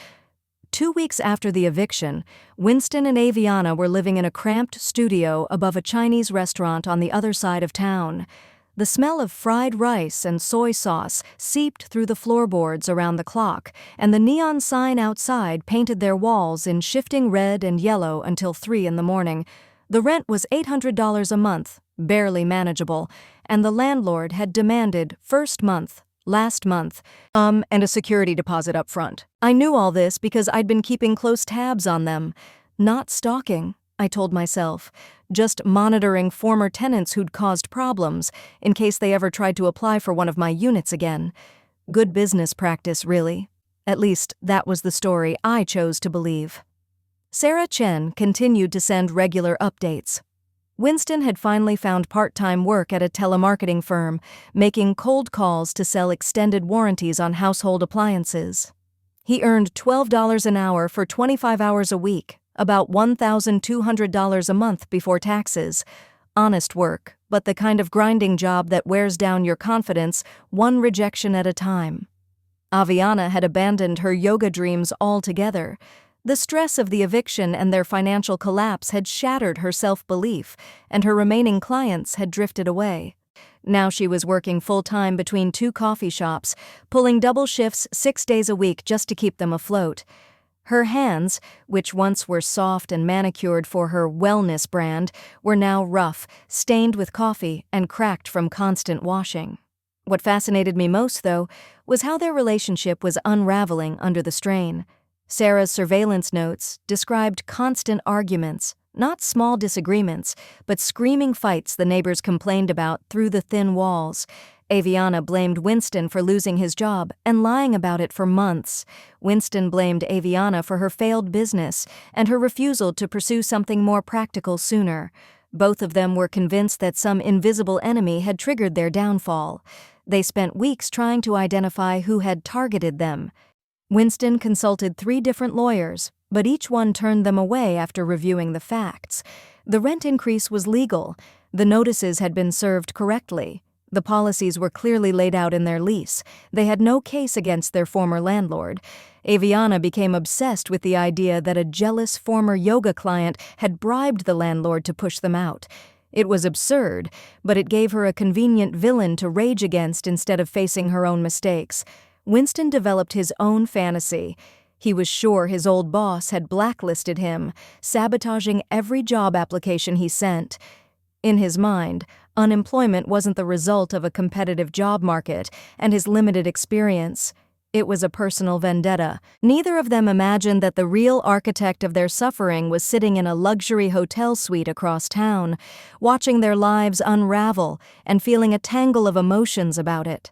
2 weeks after the eviction, Winston and Aviana were living in a cramped studio above a Chinese restaurant on the other side of town. The smell of fried rice and soy sauce seeped through the floorboards around the clock, and the neon sign outside painted their walls in shifting red and yellow until 3 in the morning. The rent was $800 a month, barely manageable, and the landlord had demanded first month, last month, and a security deposit up front. I knew all this because I'd been keeping close tabs on them. Not stalking, I told myself, just monitoring former tenants who'd caused problems in case they ever tried to apply for one of my units again. Good business practice, really. At least, that was the story I chose to believe. Sarah Chen continued to send regular updates. Winston had finally found part-time work at a telemarketing firm, making cold calls to sell extended warranties on household appliances. He earned $12 an hour for 25 hours a week, about $1,200 a month before taxes. Honest work, but the kind of grinding job that wears down your confidence one rejection at a time. Aviana had abandoned her yoga dreams altogether. The stress of the eviction and their financial collapse had shattered her self-belief, and her remaining clients had drifted away. Now she was working full-time between 2 coffee shops, pulling double shifts 6 days a week just to keep them afloat. Her hands, which once were soft and manicured for her wellness brand, were now rough, stained with coffee, and cracked from constant washing. What fascinated me most, though, was how their relationship was unraveling under the strain. Sarah's surveillance notes described constant arguments, not small disagreements, but screaming fights the neighbors complained about through the thin walls. Aviana blamed Winston for losing his job and lying about it for months. Winston blamed Aviana for her failed business and her refusal to pursue something more practical sooner. Both of them were convinced that some invisible enemy had triggered their downfall. They spent weeks trying to identify who had targeted them. Winston consulted 3 different lawyers, but each one turned them away after reviewing the facts. The rent increase was legal. The notices had been served correctly. The policies were clearly laid out in their lease. They had no case against their former landlord. Aviana became obsessed with the idea that a jealous former yoga client had bribed the landlord to push them out. It was absurd, but it gave her a convenient villain to rage against instead of facing her own mistakes. Winston developed his own fantasy. He was sure his old boss had blacklisted him, sabotaging every job application he sent. In his mind, unemployment wasn't the result of a competitive job market and his limited experience. It was a personal vendetta. Neither of them imagined that the real architect of their suffering was sitting in a luxury hotel suite across town, watching their lives unravel and feeling a tangle of emotions about it.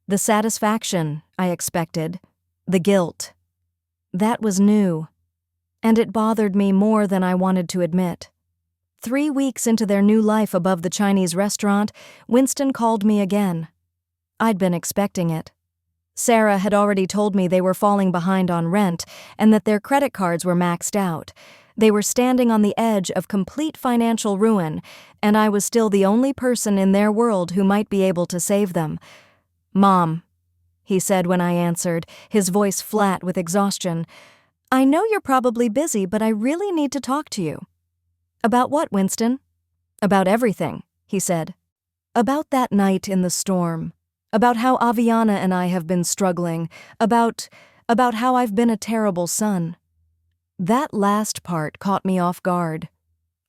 The satisfaction, I expected. The guilt. That was new. And it bothered me more than I wanted to admit. 3 weeks into their new life above the Chinese restaurant, Winston called me again. I'd been expecting it. Sarah had already told me they were falling behind on rent and that their credit cards were maxed out. They were standing on the edge of complete financial ruin, and I was still the only person in their world who might be able to save them. "Mom," he said when I answered, his voice flat with exhaustion, "I know you're probably busy, but I really need to talk to you." "About what, Winston?" "About everything," he said. "About that night in the storm. About how Aviana and I have been struggling. About how I've been a terrible son." That last part caught me off guard.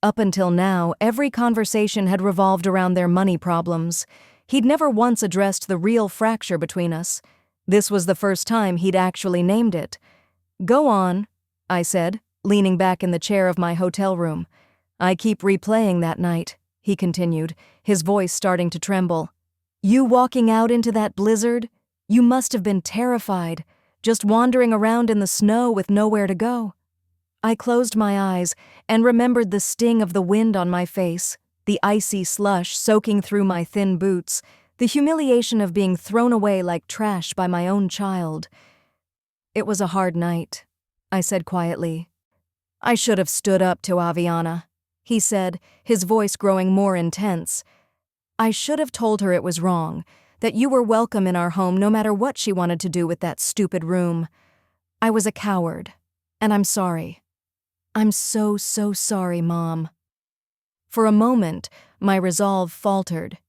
Up until now, every conversation had revolved around their money problems. He'd never once addressed the real fracture between us. This was the first time he'd actually named it. "Go on," I said, leaning back in the chair of my hotel room. "I keep replaying that night," he continued, his voice starting to tremble. "You walking out into that blizzard? You must have been terrified, just wandering around in the snow with nowhere to go." I closed my eyes and remembered the sting of the wind on my face, the icy slush soaking through my thin boots, the humiliation of being thrown away like trash by my own child. "It was a hard night," I said quietly. "I should have stood up to Aviana," he said, his voice growing more intense. "I should have told her it was wrong, that you were welcome in our home no matter what she wanted to do with that stupid room. I was a coward, and I'm sorry. I'm so sorry, Mom." For a moment, my resolve faltered.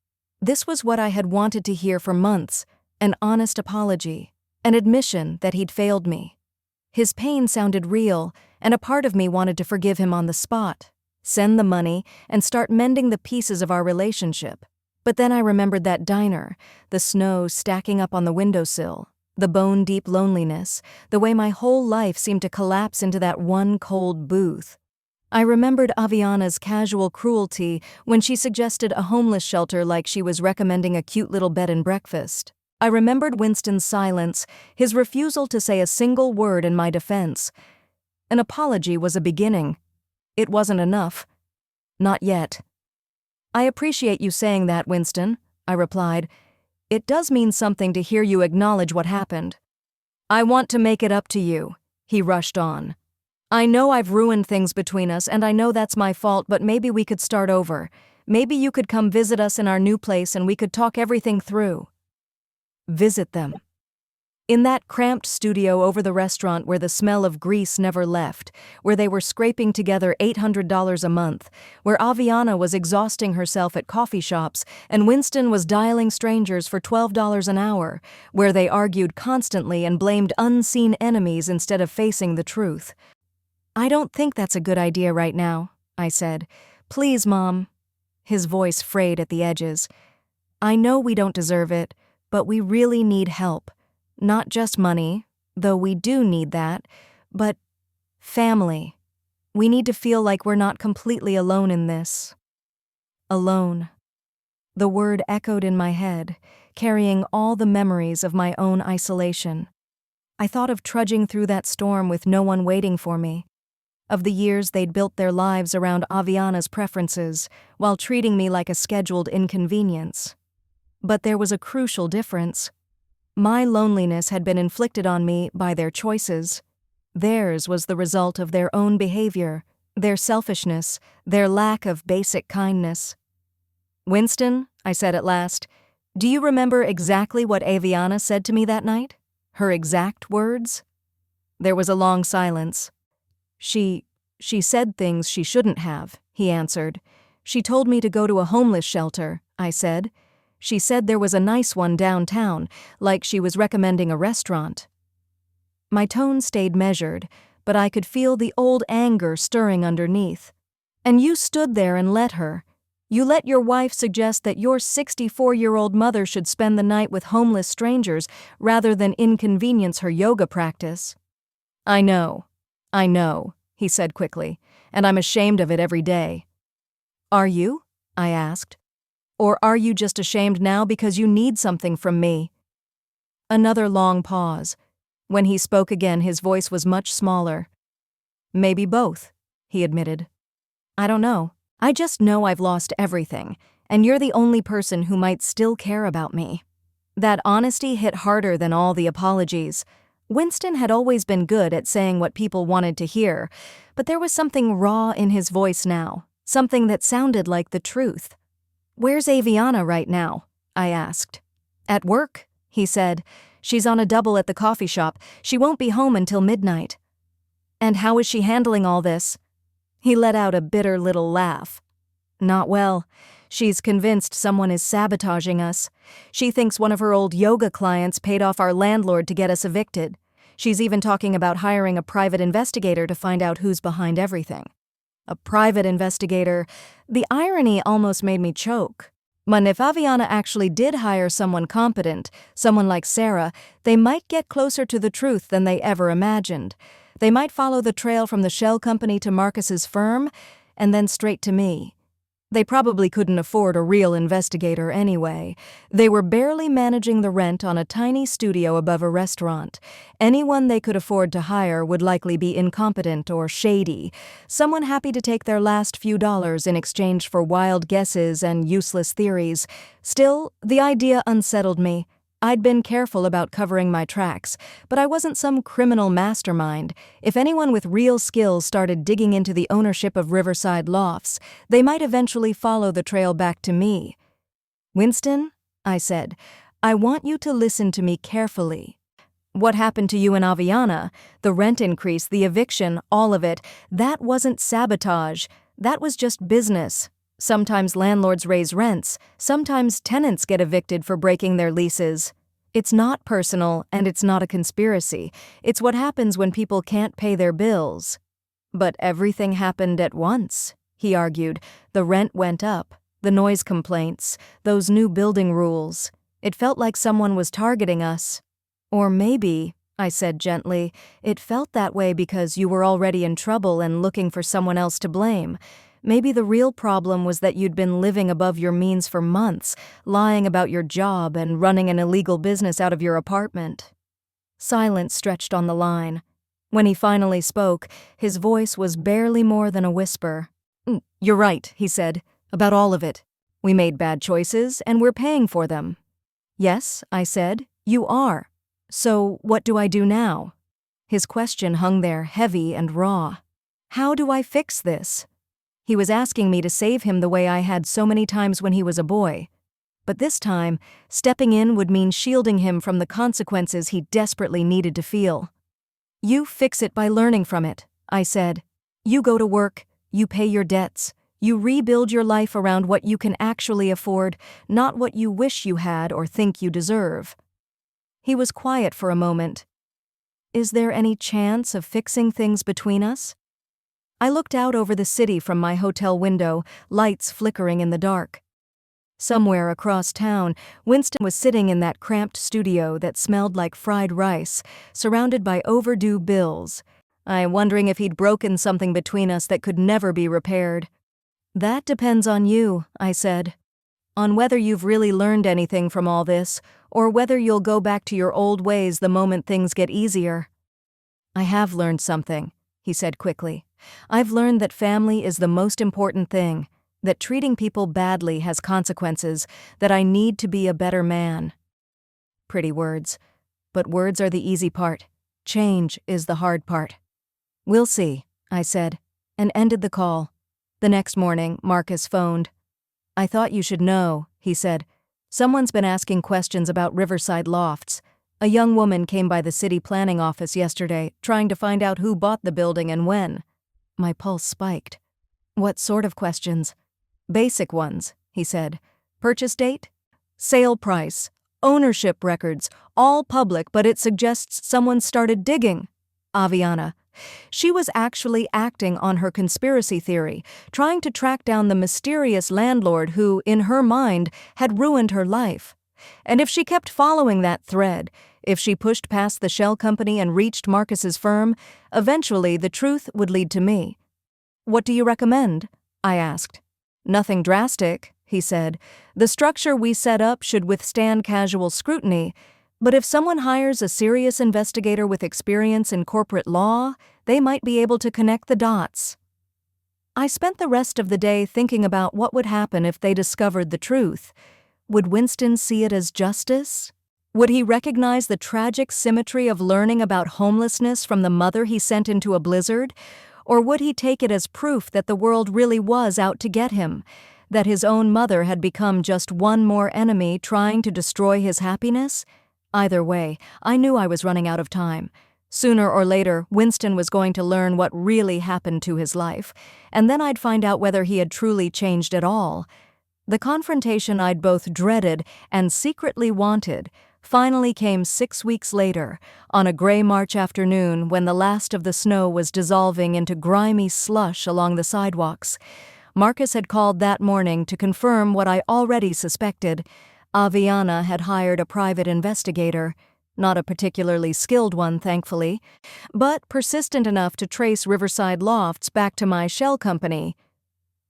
This was what I had wanted to hear for months, an honest apology, an admission that he'd failed me. His pain sounded real, and a part of me wanted to forgive him on the spot, send the money, and start mending the pieces of our relationship. But then I remembered that diner, the snow stacking up on the windowsill, the bone-deep loneliness, the way my whole life seemed to collapse into that one cold booth. I remembered Aviana's casual cruelty when she suggested a homeless shelter like she was recommending a cute little bed and breakfast. I remembered Winston's silence, his refusal to say a single word in my defense. An apology was a beginning. It wasn't enough. Not yet. "I appreciate you saying that, Winston," I replied. "It does mean something to hear you acknowledge what happened." "I want to make it up to you," he rushed on. "I know I've ruined things between us, and I know that's my fault, but maybe we could start over. Maybe you could come visit us in our new place and we could talk everything through." Visit them. In that cramped studio over the restaurant where the smell of grease never left, where they were scraping together $800 a month, where Aviana was exhausting herself at coffee shops and Winston was dialing strangers for $12 an hour, where they argued constantly and blamed unseen enemies instead of facing the truth. "I don't think that's a good idea right now," I said. "Please, Mom." His voice frayed at the edges. "I know we don't deserve it, but we really need help. Not just money, though we do need that, but family. We need to feel like we're not completely alone in this." Alone. The word echoed in my head, carrying all the memories of my own isolation. I thought of trudging through that storm with no one waiting for me, of the years they'd built their lives around Aviana's preferences, while treating me like a scheduled inconvenience. But there was a crucial difference. My loneliness had been inflicted on me by their choices. Theirs was the result of their own behavior, their selfishness, their lack of basic kindness. "Winston," I said at last, "do you remember exactly what Aviana said to me that night? Her exact words?" There was a long silence. She said things she shouldn't have," he answered. "She told me to go to a homeless shelter," I said. "She said there was a nice one downtown, like she was recommending a restaurant." My tone stayed measured, but I could feel the old anger stirring underneath. "And you stood there and let her. You let your wife suggest that your 64-year-old mother should spend the night with homeless strangers rather than inconvenience her yoga practice." I know, he said quickly, "and I'm ashamed of it every day." "Are you?" I asked. "Or are you just ashamed now because you need something from me?" Another long pause. When he spoke again, his voice was much smaller. "Maybe both," he admitted. "I don't know. I just know I've lost everything, and you're the only person who might still care about me." That honesty hit harder than all the apologies. Winston had always been good at saying what people wanted to hear, but there was something raw in his voice now, something that sounded like the truth. "Where's Aviana right now?" I asked. "At work," he said. "She's on a double at the coffee shop. She won't be home until midnight." "And how is she handling all this?" He let out a bitter little laugh. "Not well. She's convinced someone is sabotaging us. She thinks one of her old yoga clients paid off our landlord to get us evicted. She's even talking about hiring a private investigator to find out who's behind everything." A private investigator. The irony almost made me choke. But if Aviana actually did hire someone competent, someone like Sarah, they might get closer to the truth than they ever imagined. They might follow the trail from the shell company to Marcus's firm, and then straight to me. They probably couldn't afford a real investigator anyway. They were barely managing the rent on a tiny studio above a restaurant. Anyone they could afford to hire would likely be incompetent or shady, someone happy to take their last few dollars in exchange for wild guesses and useless theories. Still, the idea unsettled me. I'd been careful about covering my tracks, but I wasn't some criminal mastermind. If anyone with real skills started digging into the ownership of Riverside Lofts, they might eventually follow the trail back to me. "Winston," I said, "I want you to listen to me carefully. What happened to you and Aviana, the rent increase, the eviction, all of it, that wasn't sabotage. That was just business. Sometimes landlords raise rents, sometimes tenants get evicted for breaking their leases. It's not personal, and it's not a conspiracy. It's what happens when people can't pay their bills." "But everything happened at once," he argued. "The rent went up, the noise complaints, those new building rules. It felt like someone was targeting us." "Or maybe," I said gently, "it felt that way because you were already in trouble and looking for someone else to blame. Maybe the real problem was that you'd been living above your means for months, lying about your job and running an illegal business out of your apartment." Silence stretched on the line. When he finally spoke, his voice was barely more than a whisper. "You're right," he said, "about all of it. We made bad choices, and we're paying for them." "Yes," I said, "you are. So what do I do now?" His question hung there, heavy and raw. How do I fix this? He was asking me to save him the way I had so many times when he was a boy. But this time, stepping in would mean shielding him from the consequences he desperately needed to feel. "You fix it by learning from it," I said. "You go to work, you pay your debts, you rebuild your life around what you can actually afford, not what you wish you had or think you deserve." He was quiet for a moment. "Is there any chance of fixing things between us?" I looked out over the city from my hotel window, lights flickering in the dark. Somewhere across town, Winston was sitting in that cramped studio that smelled like fried rice, surrounded by overdue bills. I'm wondering if he'd broken something between us that could never be repaired. "That depends on you," I said. "On whether you've really learned anything from all this, or whether you'll go back to your old ways the moment things get easier." "I have learned something," he said quickly. "I've learned that family is the most important thing, that treating people badly has consequences, that I need to be a better man." Pretty words. But words are the easy part. Change is the hard part. "We'll see," I said, and ended the call. The next morning, Marcus phoned. "I thought you should know," he said. "Someone's been asking questions about Riverside Lofts. A young woman came by the city planning office yesterday, trying to find out who bought the building and when." My pulse spiked. "What sort of questions?" "Basic ones," he said. "Purchase date? Sale price? Ownership records? All public, but it suggests someone started digging." Aviana. She was actually acting on her conspiracy theory, trying to track down the mysterious landlord who, in her mind, had ruined her life. And if she kept following that thread, if she pushed past the shell company and reached Marcus's firm, eventually the truth would lead to me. "What do you recommend?" I asked. "Nothing drastic," he said. "The structure we set up should withstand casual scrutiny, but if someone hires a serious investigator with experience in corporate law, they might be able to connect the dots." I spent the rest of the day thinking about what would happen if they discovered the truth. Would Winston see it as justice? Would he recognize the tragic symmetry of learning about homelessness from the mother he sent into a blizzard? Or would he take it as proof that the world really was out to get him, that his own mother had become just one more enemy trying to destroy his happiness? Either way, I knew I was running out of time. Sooner or later, Winston was going to learn what really happened to his life, and then I'd find out whether he had truly changed at all. The confrontation I'd both dreaded and secretly wanted finally came 6 weeks later, on a gray March afternoon when the last of the snow was dissolving into grimy slush along the sidewalks. Marcus had called that morning to confirm what I already suspected. Aviana had hired a private investigator, not a particularly skilled one, thankfully, but persistent enough to trace Riverside Lofts back to my shell company.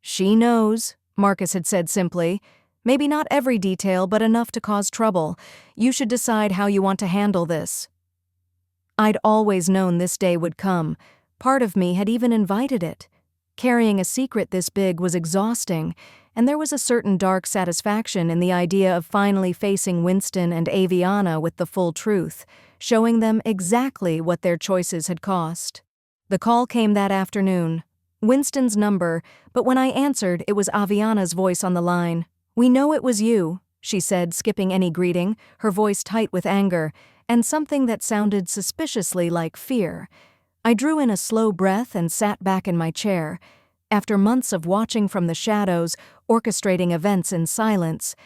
"She knows," Marcus had said simply. "Maybe not every detail, but enough to cause trouble. You should decide how you want to handle this." I'd always known this day would come. Part of me had even invited it. Carrying a secret this big was exhausting, and there was a certain dark satisfaction in the idea of finally facing Winston and Aviana with the full truth, showing them exactly what their choices had cost. The call came that afternoon. Winston's number, but when I answered, it was Aviana's voice on the line. "We know it was you," she said, skipping any greeting, her voice tight with anger, and something that sounded suspiciously like fear. I drew in a slow breath and sat back in my chair. After months of watching from the shadows, orchestrating events in silence,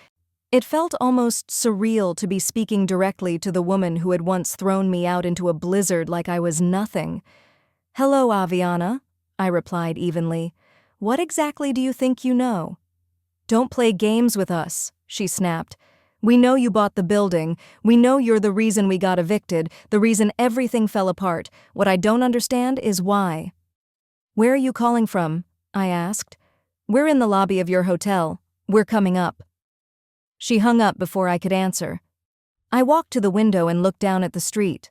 it felt almost surreal to be speaking directly to the woman who had once thrown me out into a blizzard like I was nothing. "Hello, Aviana," I replied evenly. "What exactly do you think you know?" "Don't play games with us," she snapped. "We know you bought the building. We know you're the reason we got evicted, the reason everything fell apart. What I don't understand is why." "Where are you calling from?" I asked. "We're in the lobby of your hotel. We're coming up." She hung up before I could answer. I walked to the window and looked down at the street.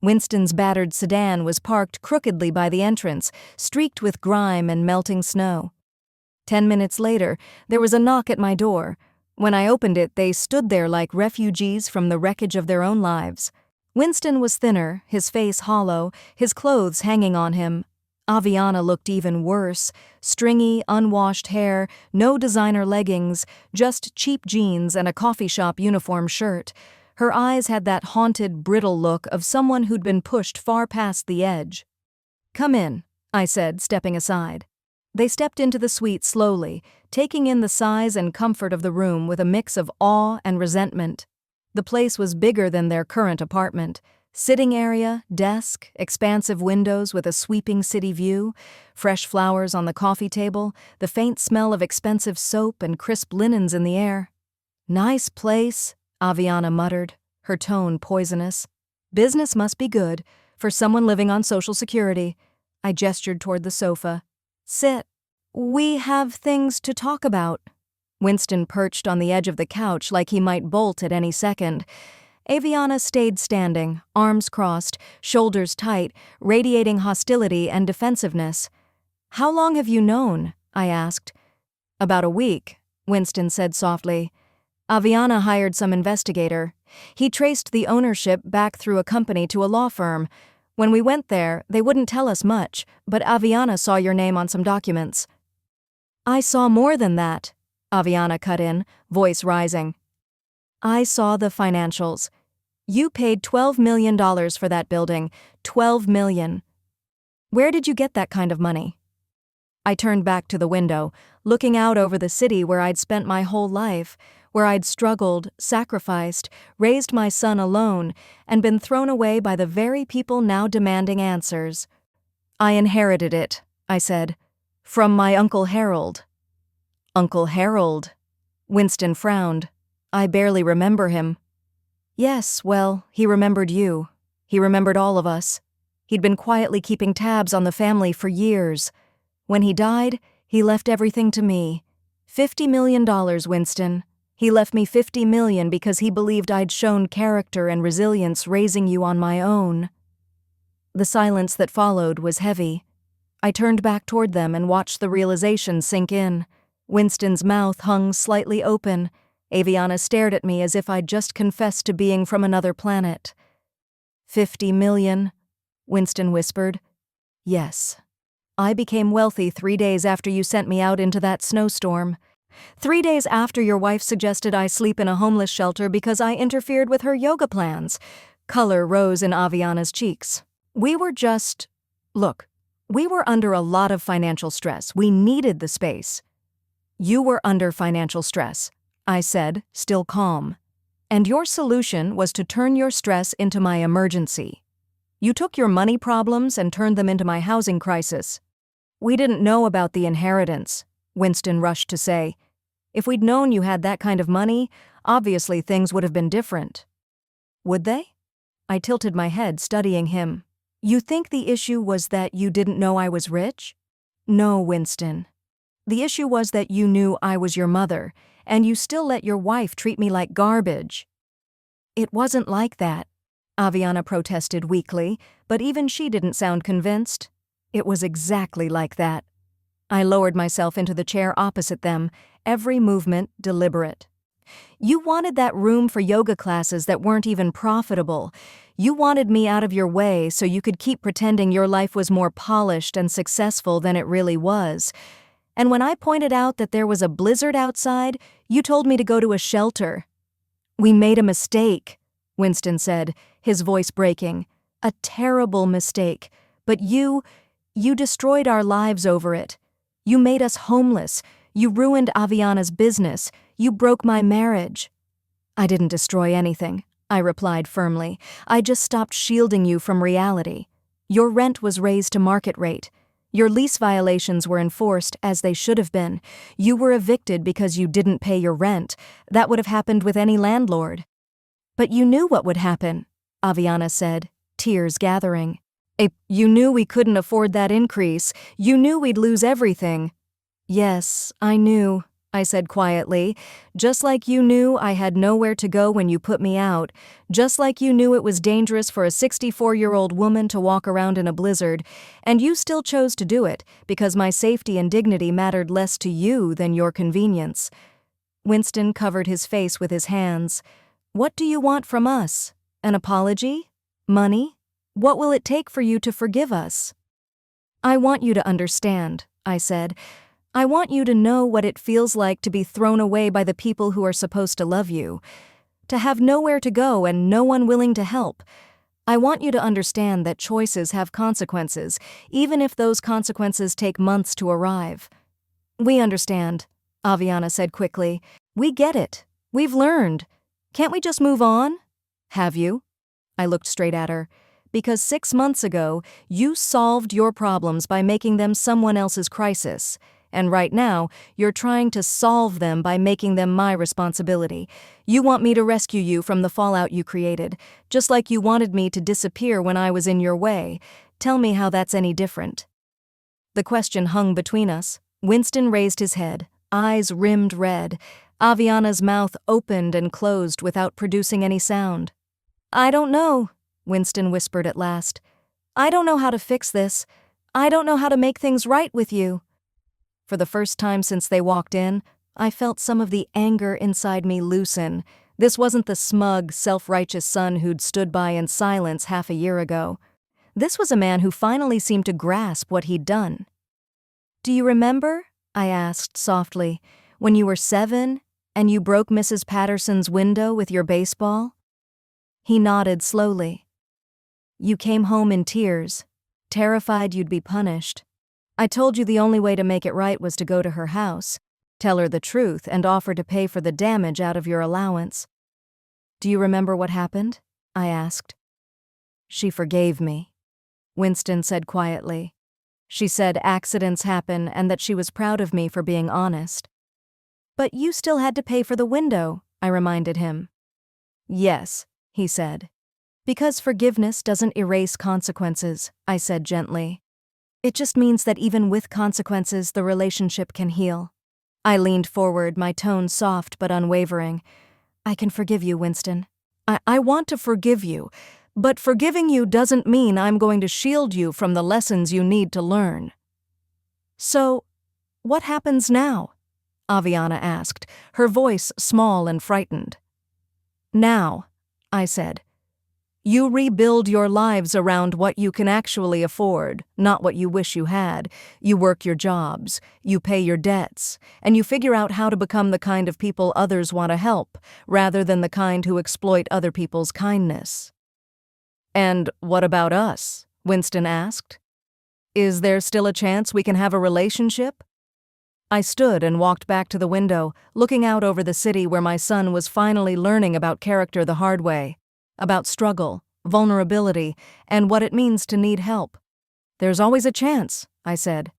Winston's battered sedan was parked crookedly by the entrance, streaked with grime and melting snow. 10 minutes later, there was a knock at my door. When I opened it, they stood there like refugees from the wreckage of their own lives. Winston was thinner, his face hollow, his clothes hanging on him. Aviana looked even worse. Stringy, unwashed hair, no designer leggings, just cheap jeans and a coffee shop uniform shirt. Her eyes had that haunted, brittle look of someone who'd been pushed far past the edge. "Come in," I said, stepping aside. They stepped into the suite slowly, taking in the size and comfort of the room with a mix of awe and resentment. The place was bigger than their current apartment. Sitting area, desk, expansive windows with a sweeping city view, fresh flowers on the coffee table, the faint smell of expensive soap and crisp linens in the air. "Nice place," Aviana muttered, her tone poisonous. "Business must be good, for someone living on Social Security." I gestured toward the sofa. "Sit. We have things to talk about." Winston perched on the edge of the couch like he might bolt at any second. Aviana stayed standing, arms crossed, shoulders tight, radiating hostility and defensiveness. "How long have you known?" I asked. "About a week," Winston said softly. "Aviana hired some investigator. He traced the ownership back through a company to a law firm. When we went there, they wouldn't tell us much, but Aviana saw your name on some documents." "I saw more than that," Aviana cut in, voice rising. "I saw the financials. You paid $12 million for that building. $12 million. Where did you get that kind of money?" I turned back to the window, looking out over the city where I'd spent my whole life, where I'd struggled, sacrificed, raised my son alone, and been thrown away by the very people now demanding answers. "I inherited it," I said, "from my Uncle Harold." "Uncle Harold?" Winston frowned. "I barely remember him." "Yes, well, he remembered you. He remembered all of us. He'd been quietly keeping tabs on the family for years. When he died, he left everything to me. $50 million, Winston. He left me $50 million because he believed I'd shown character and resilience raising you on my own." The silence that followed was heavy. I turned back toward them and watched the realization sink in. Winston's mouth hung slightly open. Aviana stared at me as if I'd just confessed to being from another planet. "$50 million, Winston whispered. "Yes. I became wealthy 3 days after you sent me out into that snowstorm. 3 days after your wife suggested I sleep in a homeless shelter because I interfered with her yoga plans." Color rose in Aviana's cheeks. Look, we were under a lot of financial stress. We needed the space." "You were under financial stress," I said, still calm. "And your solution was to turn your stress into my emergency. You took your money problems and turned them into my housing crisis." "We didn't know about the inheritance," Winston rushed to say. "If we'd known you had that kind of money, obviously things would have been different." "Would they?" I tilted my head, studying him. "You think the issue was that you didn't know I was rich?" "No, Winston. The issue was that you knew I was your mother, and you still let your wife treat me like garbage." "It wasn't like that," Aviana protested weakly, but even she didn't sound convinced. "It was exactly like that." I lowered myself into the chair opposite them, every movement deliberate. "You wanted that room for yoga classes that weren't even profitable. You wanted me out of your way so you could keep pretending your life was more polished and successful than it really was. And when I pointed out that there was a blizzard outside, you told me to go to a shelter." "We made a mistake," Winston said, his voice breaking. "A terrible mistake. But you destroyed our lives over it. You made us homeless. You ruined Aviana's business. You broke my marriage." "I didn't destroy anything," I replied firmly. "I just stopped shielding you from reality. Your rent was raised to market rate. Your lease violations were enforced as they should have been. You were evicted because you didn't pay your rent. That would have happened with any landlord." "But you knew what would happen," Aviana said, tears gathering. "You knew we couldn't afford that increase. You knew we'd lose everything." "Yes, I knew," I said quietly. "Just like you knew I had nowhere to go when you put me out. Just like you knew it was dangerous for a 64-year-old woman to walk around in a blizzard. And you still chose to do it because my safety and dignity mattered less to you than your convenience." Winston covered his face with his hands. "What do you want from us? An apology? Money? What will it take for you to forgive us?" I want you to understand, I said. I want you to know what it feels like to be thrown away by the people who are supposed to love you, to have nowhere to go and no one willing to help. I want you to understand that choices have consequences, even if those consequences take months to arrive. We understand, Aviana said quickly. We get it. We've learned. Can't we just move on? Have you? I looked straight at her. Because 6 months ago, you solved your problems by making them someone else's crisis. And right now, you're trying to solve them by making them my responsibility. You want me to rescue you from the fallout you created, just like you wanted me to disappear when I was in your way. Tell me how that's any different. The question hung between us. Winston raised his head, eyes rimmed red. Aviana's mouth opened and closed without producing any sound. I don't know, Winston whispered at last. I don't know how to fix this. I don't know how to make things right with you. For the first time since they walked in, I felt some of the anger inside me loosen. This wasn't the smug, self-righteous son who'd stood by in silence half a year ago. This was a man who finally seemed to grasp what he'd done. Do you remember, I asked softly, when you were 7 and you broke Mrs. Patterson's window with your baseball? He nodded slowly. You came home in tears, terrified you'd be punished. I told you the only way to make it right was to go to her house, tell her the truth, and offer to pay for the damage out of your allowance. Do you remember what happened? I asked. She forgave me, Winston said quietly. She said accidents happen and that she was proud of me for being honest. But you still had to pay for the window, I reminded him. Yes, he said. Because forgiveness doesn't erase consequences, I said gently. It just means that even with consequences, the relationship can heal. I leaned forward, my tone soft but unwavering. I can forgive you, Winston. I want to forgive you, but forgiving you doesn't mean I'm going to shield you from the lessons you need to learn. So, what happens now? Aviana asked, her voice small and frightened. Now, I said. You rebuild your lives around what you can actually afford, not what you wish you had. You work your jobs, you pay your debts, and you figure out how to become the kind of people others want to help, rather than the kind who exploit other people's kindness. And what about us? Winston asked. Is there still a chance we can have a relationship? I stood and walked back to the window, looking out over the city where my son was finally learning about character the hard way. About struggle, vulnerability, and what it means to need help. There's always a chance, I said.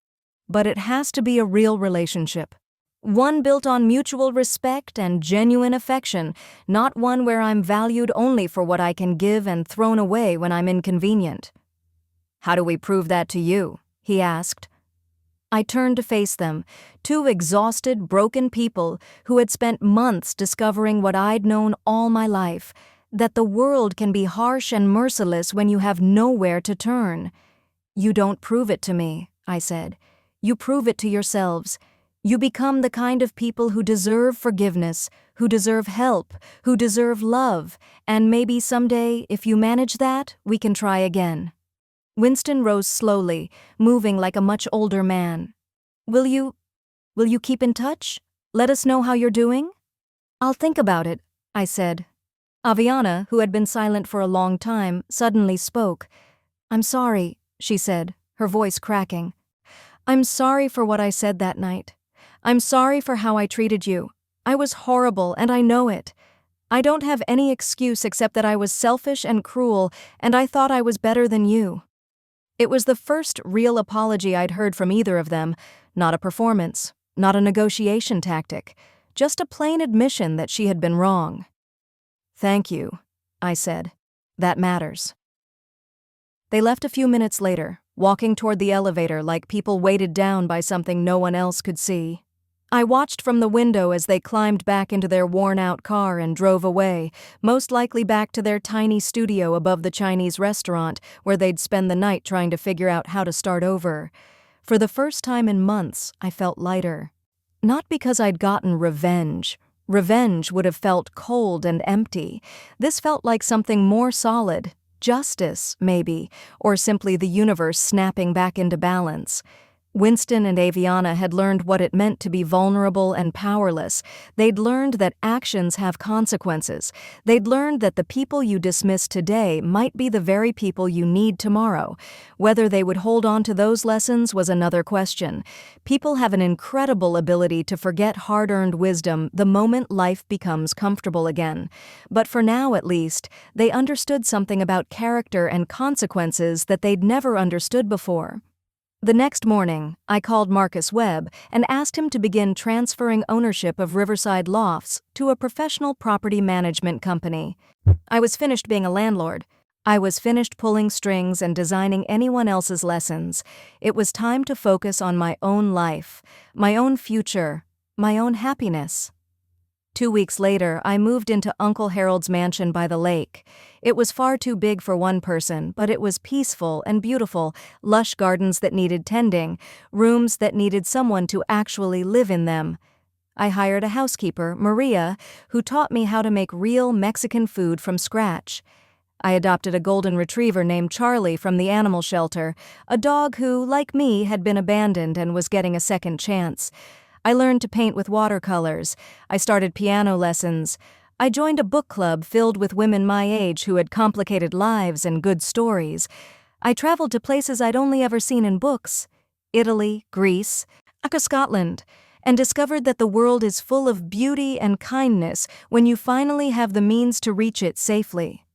But it has to be a real relationship. One built on mutual respect and genuine affection, not one where I'm valued only for what I can give and thrown away when I'm inconvenient. How do we prove that to you? He asked. I turned to face them, 2 exhausted, broken people who had spent months discovering what I'd known all my life, that the world can be harsh and merciless when you have nowhere to turn. You don't prove it to me, I said. You prove it to yourselves. You become the kind of people who deserve forgiveness, who deserve help, who deserve love, and maybe someday, if you manage that, we can try again. Winston rose slowly, moving like a much older man. Will you keep in touch? Let us know how you're doing? I'll think about it, I said. Aviana, who had been silent for a long time, suddenly spoke. I'm sorry, she said, her voice cracking. I'm sorry for what I said that night. I'm sorry for how I treated you. I was horrible, and I know it. I don't have any excuse except that I was selfish and cruel, and I thought I was better than you. It was the first real apology I'd heard from either of them, not a performance, not a negotiation tactic, just a plain admission that she had been wrong. Thank you, I said. That matters. They left a few minutes later, walking toward the elevator like people weighted down by something no one else could see. I watched from the window as they climbed back into their worn-out car and drove away, most likely back to their tiny studio above the Chinese restaurant where they'd spend the night trying to figure out how to start over. For the first time in months, I felt lighter. Not because I'd gotten revenge. Revenge would have felt cold and empty. This felt like something more solid, Justice, maybe, or simply the universe snapping back into balance. Winston and Aviana had learned what it meant to be vulnerable and powerless. They'd learned that actions have consequences. They'd learned that the people you dismiss today might be the very people you need tomorrow. Whether they would hold on to those lessons was another question. People have an incredible ability to forget hard-earned wisdom the moment life becomes comfortable again. But for now, at least, they understood something about character and consequences that they'd never understood before. The next morning, I called Marcus Webb and asked him to begin transferring ownership of Riverside Lofts to a professional property management company. I was finished being a landlord. I was finished pulling strings and designing anyone else's lessons. It was time to focus on my own life, my own future, my own happiness. 2 weeks later, I moved into Uncle Harold's mansion by the lake. It was far too big for one person, but it was peaceful and beautiful, lush gardens that needed tending, rooms that needed someone to actually live in them. I hired a housekeeper, Maria, who taught me how to make real Mexican food from scratch. I adopted a golden retriever named Charlie from the animal shelter, a dog who, like me, had been abandoned and was getting a second chance. I learned to paint with watercolors. I started piano lessons. I joined a book club filled with women my age who had complicated lives and good stories. I traveled to places I'd only ever seen in books: Italy, Greece, Scotland, and discovered that the world is full of beauty and kindness when you finally have the means to reach it safely.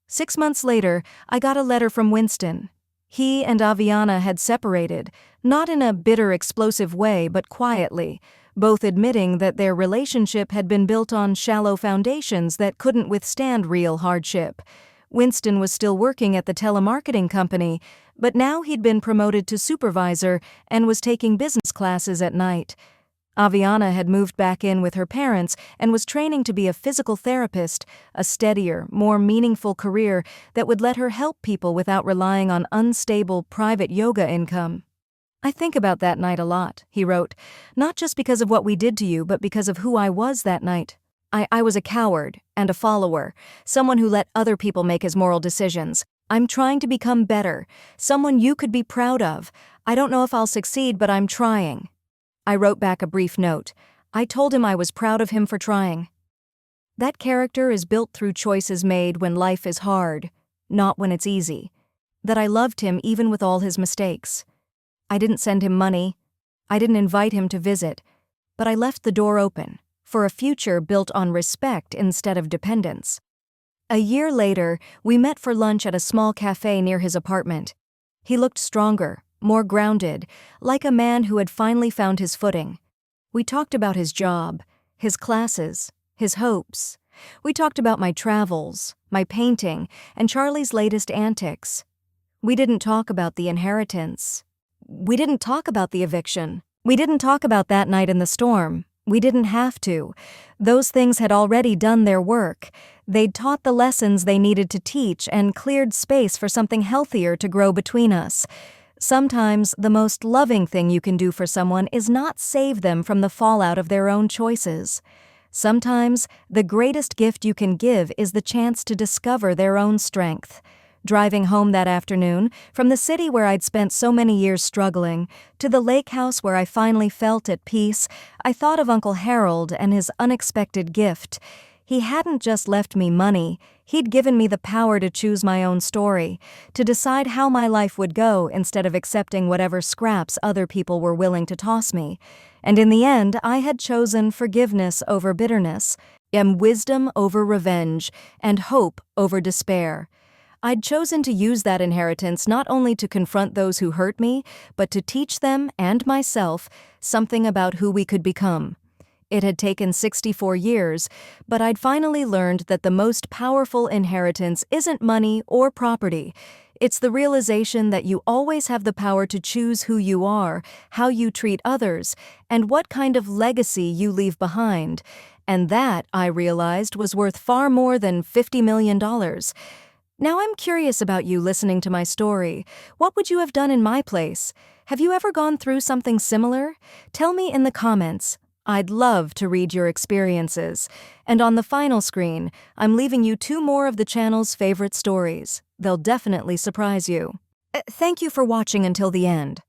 6 months later, I got a letter from Winston. He and Aviana had separated, not in a bitter, explosive way, but quietly, both admitting that their relationship had been built on shallow foundations that couldn't withstand real hardship. Winston was still working at the telemarketing company, but now he'd been promoted to supervisor and was taking business classes at night. Aviana had moved back in with her parents and was training to be a physical therapist, a steadier, more meaningful career that would let her help people without relying on unstable private yoga income. "I think about that night a lot," he wrote, "not just because of what we did to you, but because of who I was that night. I was a coward and a follower, someone who let other people make his moral decisions. I'm trying to become better, someone you could be proud of. I don't know if I'll succeed, but I'm trying." I wrote back a brief note. I told him I was proud of him for trying. That character is built through choices made when life is hard, not when it's easy. That I loved him even with all his mistakes. I didn't send him money. I didn't invite him to visit. But I left the door open for a future built on respect instead of dependence. A year later, we met for lunch at a small cafe near his apartment. He looked stronger, more grounded, like a man who had finally found his footing. We talked about his job, his classes, his hopes. We talked about my travels, my painting, and Charlie's latest antics. We didn't talk about the inheritance. We didn't talk about the eviction. We didn't talk about that night in the storm. We didn't have to. Those things had already done their work. They'd taught the lessons they needed to teach and cleared space for something healthier to grow between us. Sometimes the most loving thing you can do for someone is not save them from the fallout of their own choices. Sometimes the greatest gift you can give is the chance to discover their own strength. Driving home that afternoon, from the city where I'd spent so many years struggling, to the lake house where I finally felt at peace, I thought of Uncle Harold and his unexpected gift. He hadn't just left me money, he'd given me the power to choose my own story, to decide how my life would go instead of accepting whatever scraps other people were willing to toss me. And in the end, I had chosen forgiveness over bitterness, and wisdom over revenge, and hope over despair. I'd chosen to use that inheritance not only to confront those who hurt me, but to teach them and myself something about who we could become. It had taken 64 years, but I'd finally learned that the most powerful inheritance isn't money or property. It's the realization that you always have the power to choose who you are, how you treat others, and what kind of legacy you leave behind. And that, I realized, was worth far more than $50 million. Now I'm curious about you listening to my story. What would you have done in my place? Have you ever gone through something similar? Tell me in the comments. I'd love to read your experiences. And on the final screen, I'm leaving you 2 more of the channel's favorite stories. They'll definitely surprise you. Thank you for watching until the end.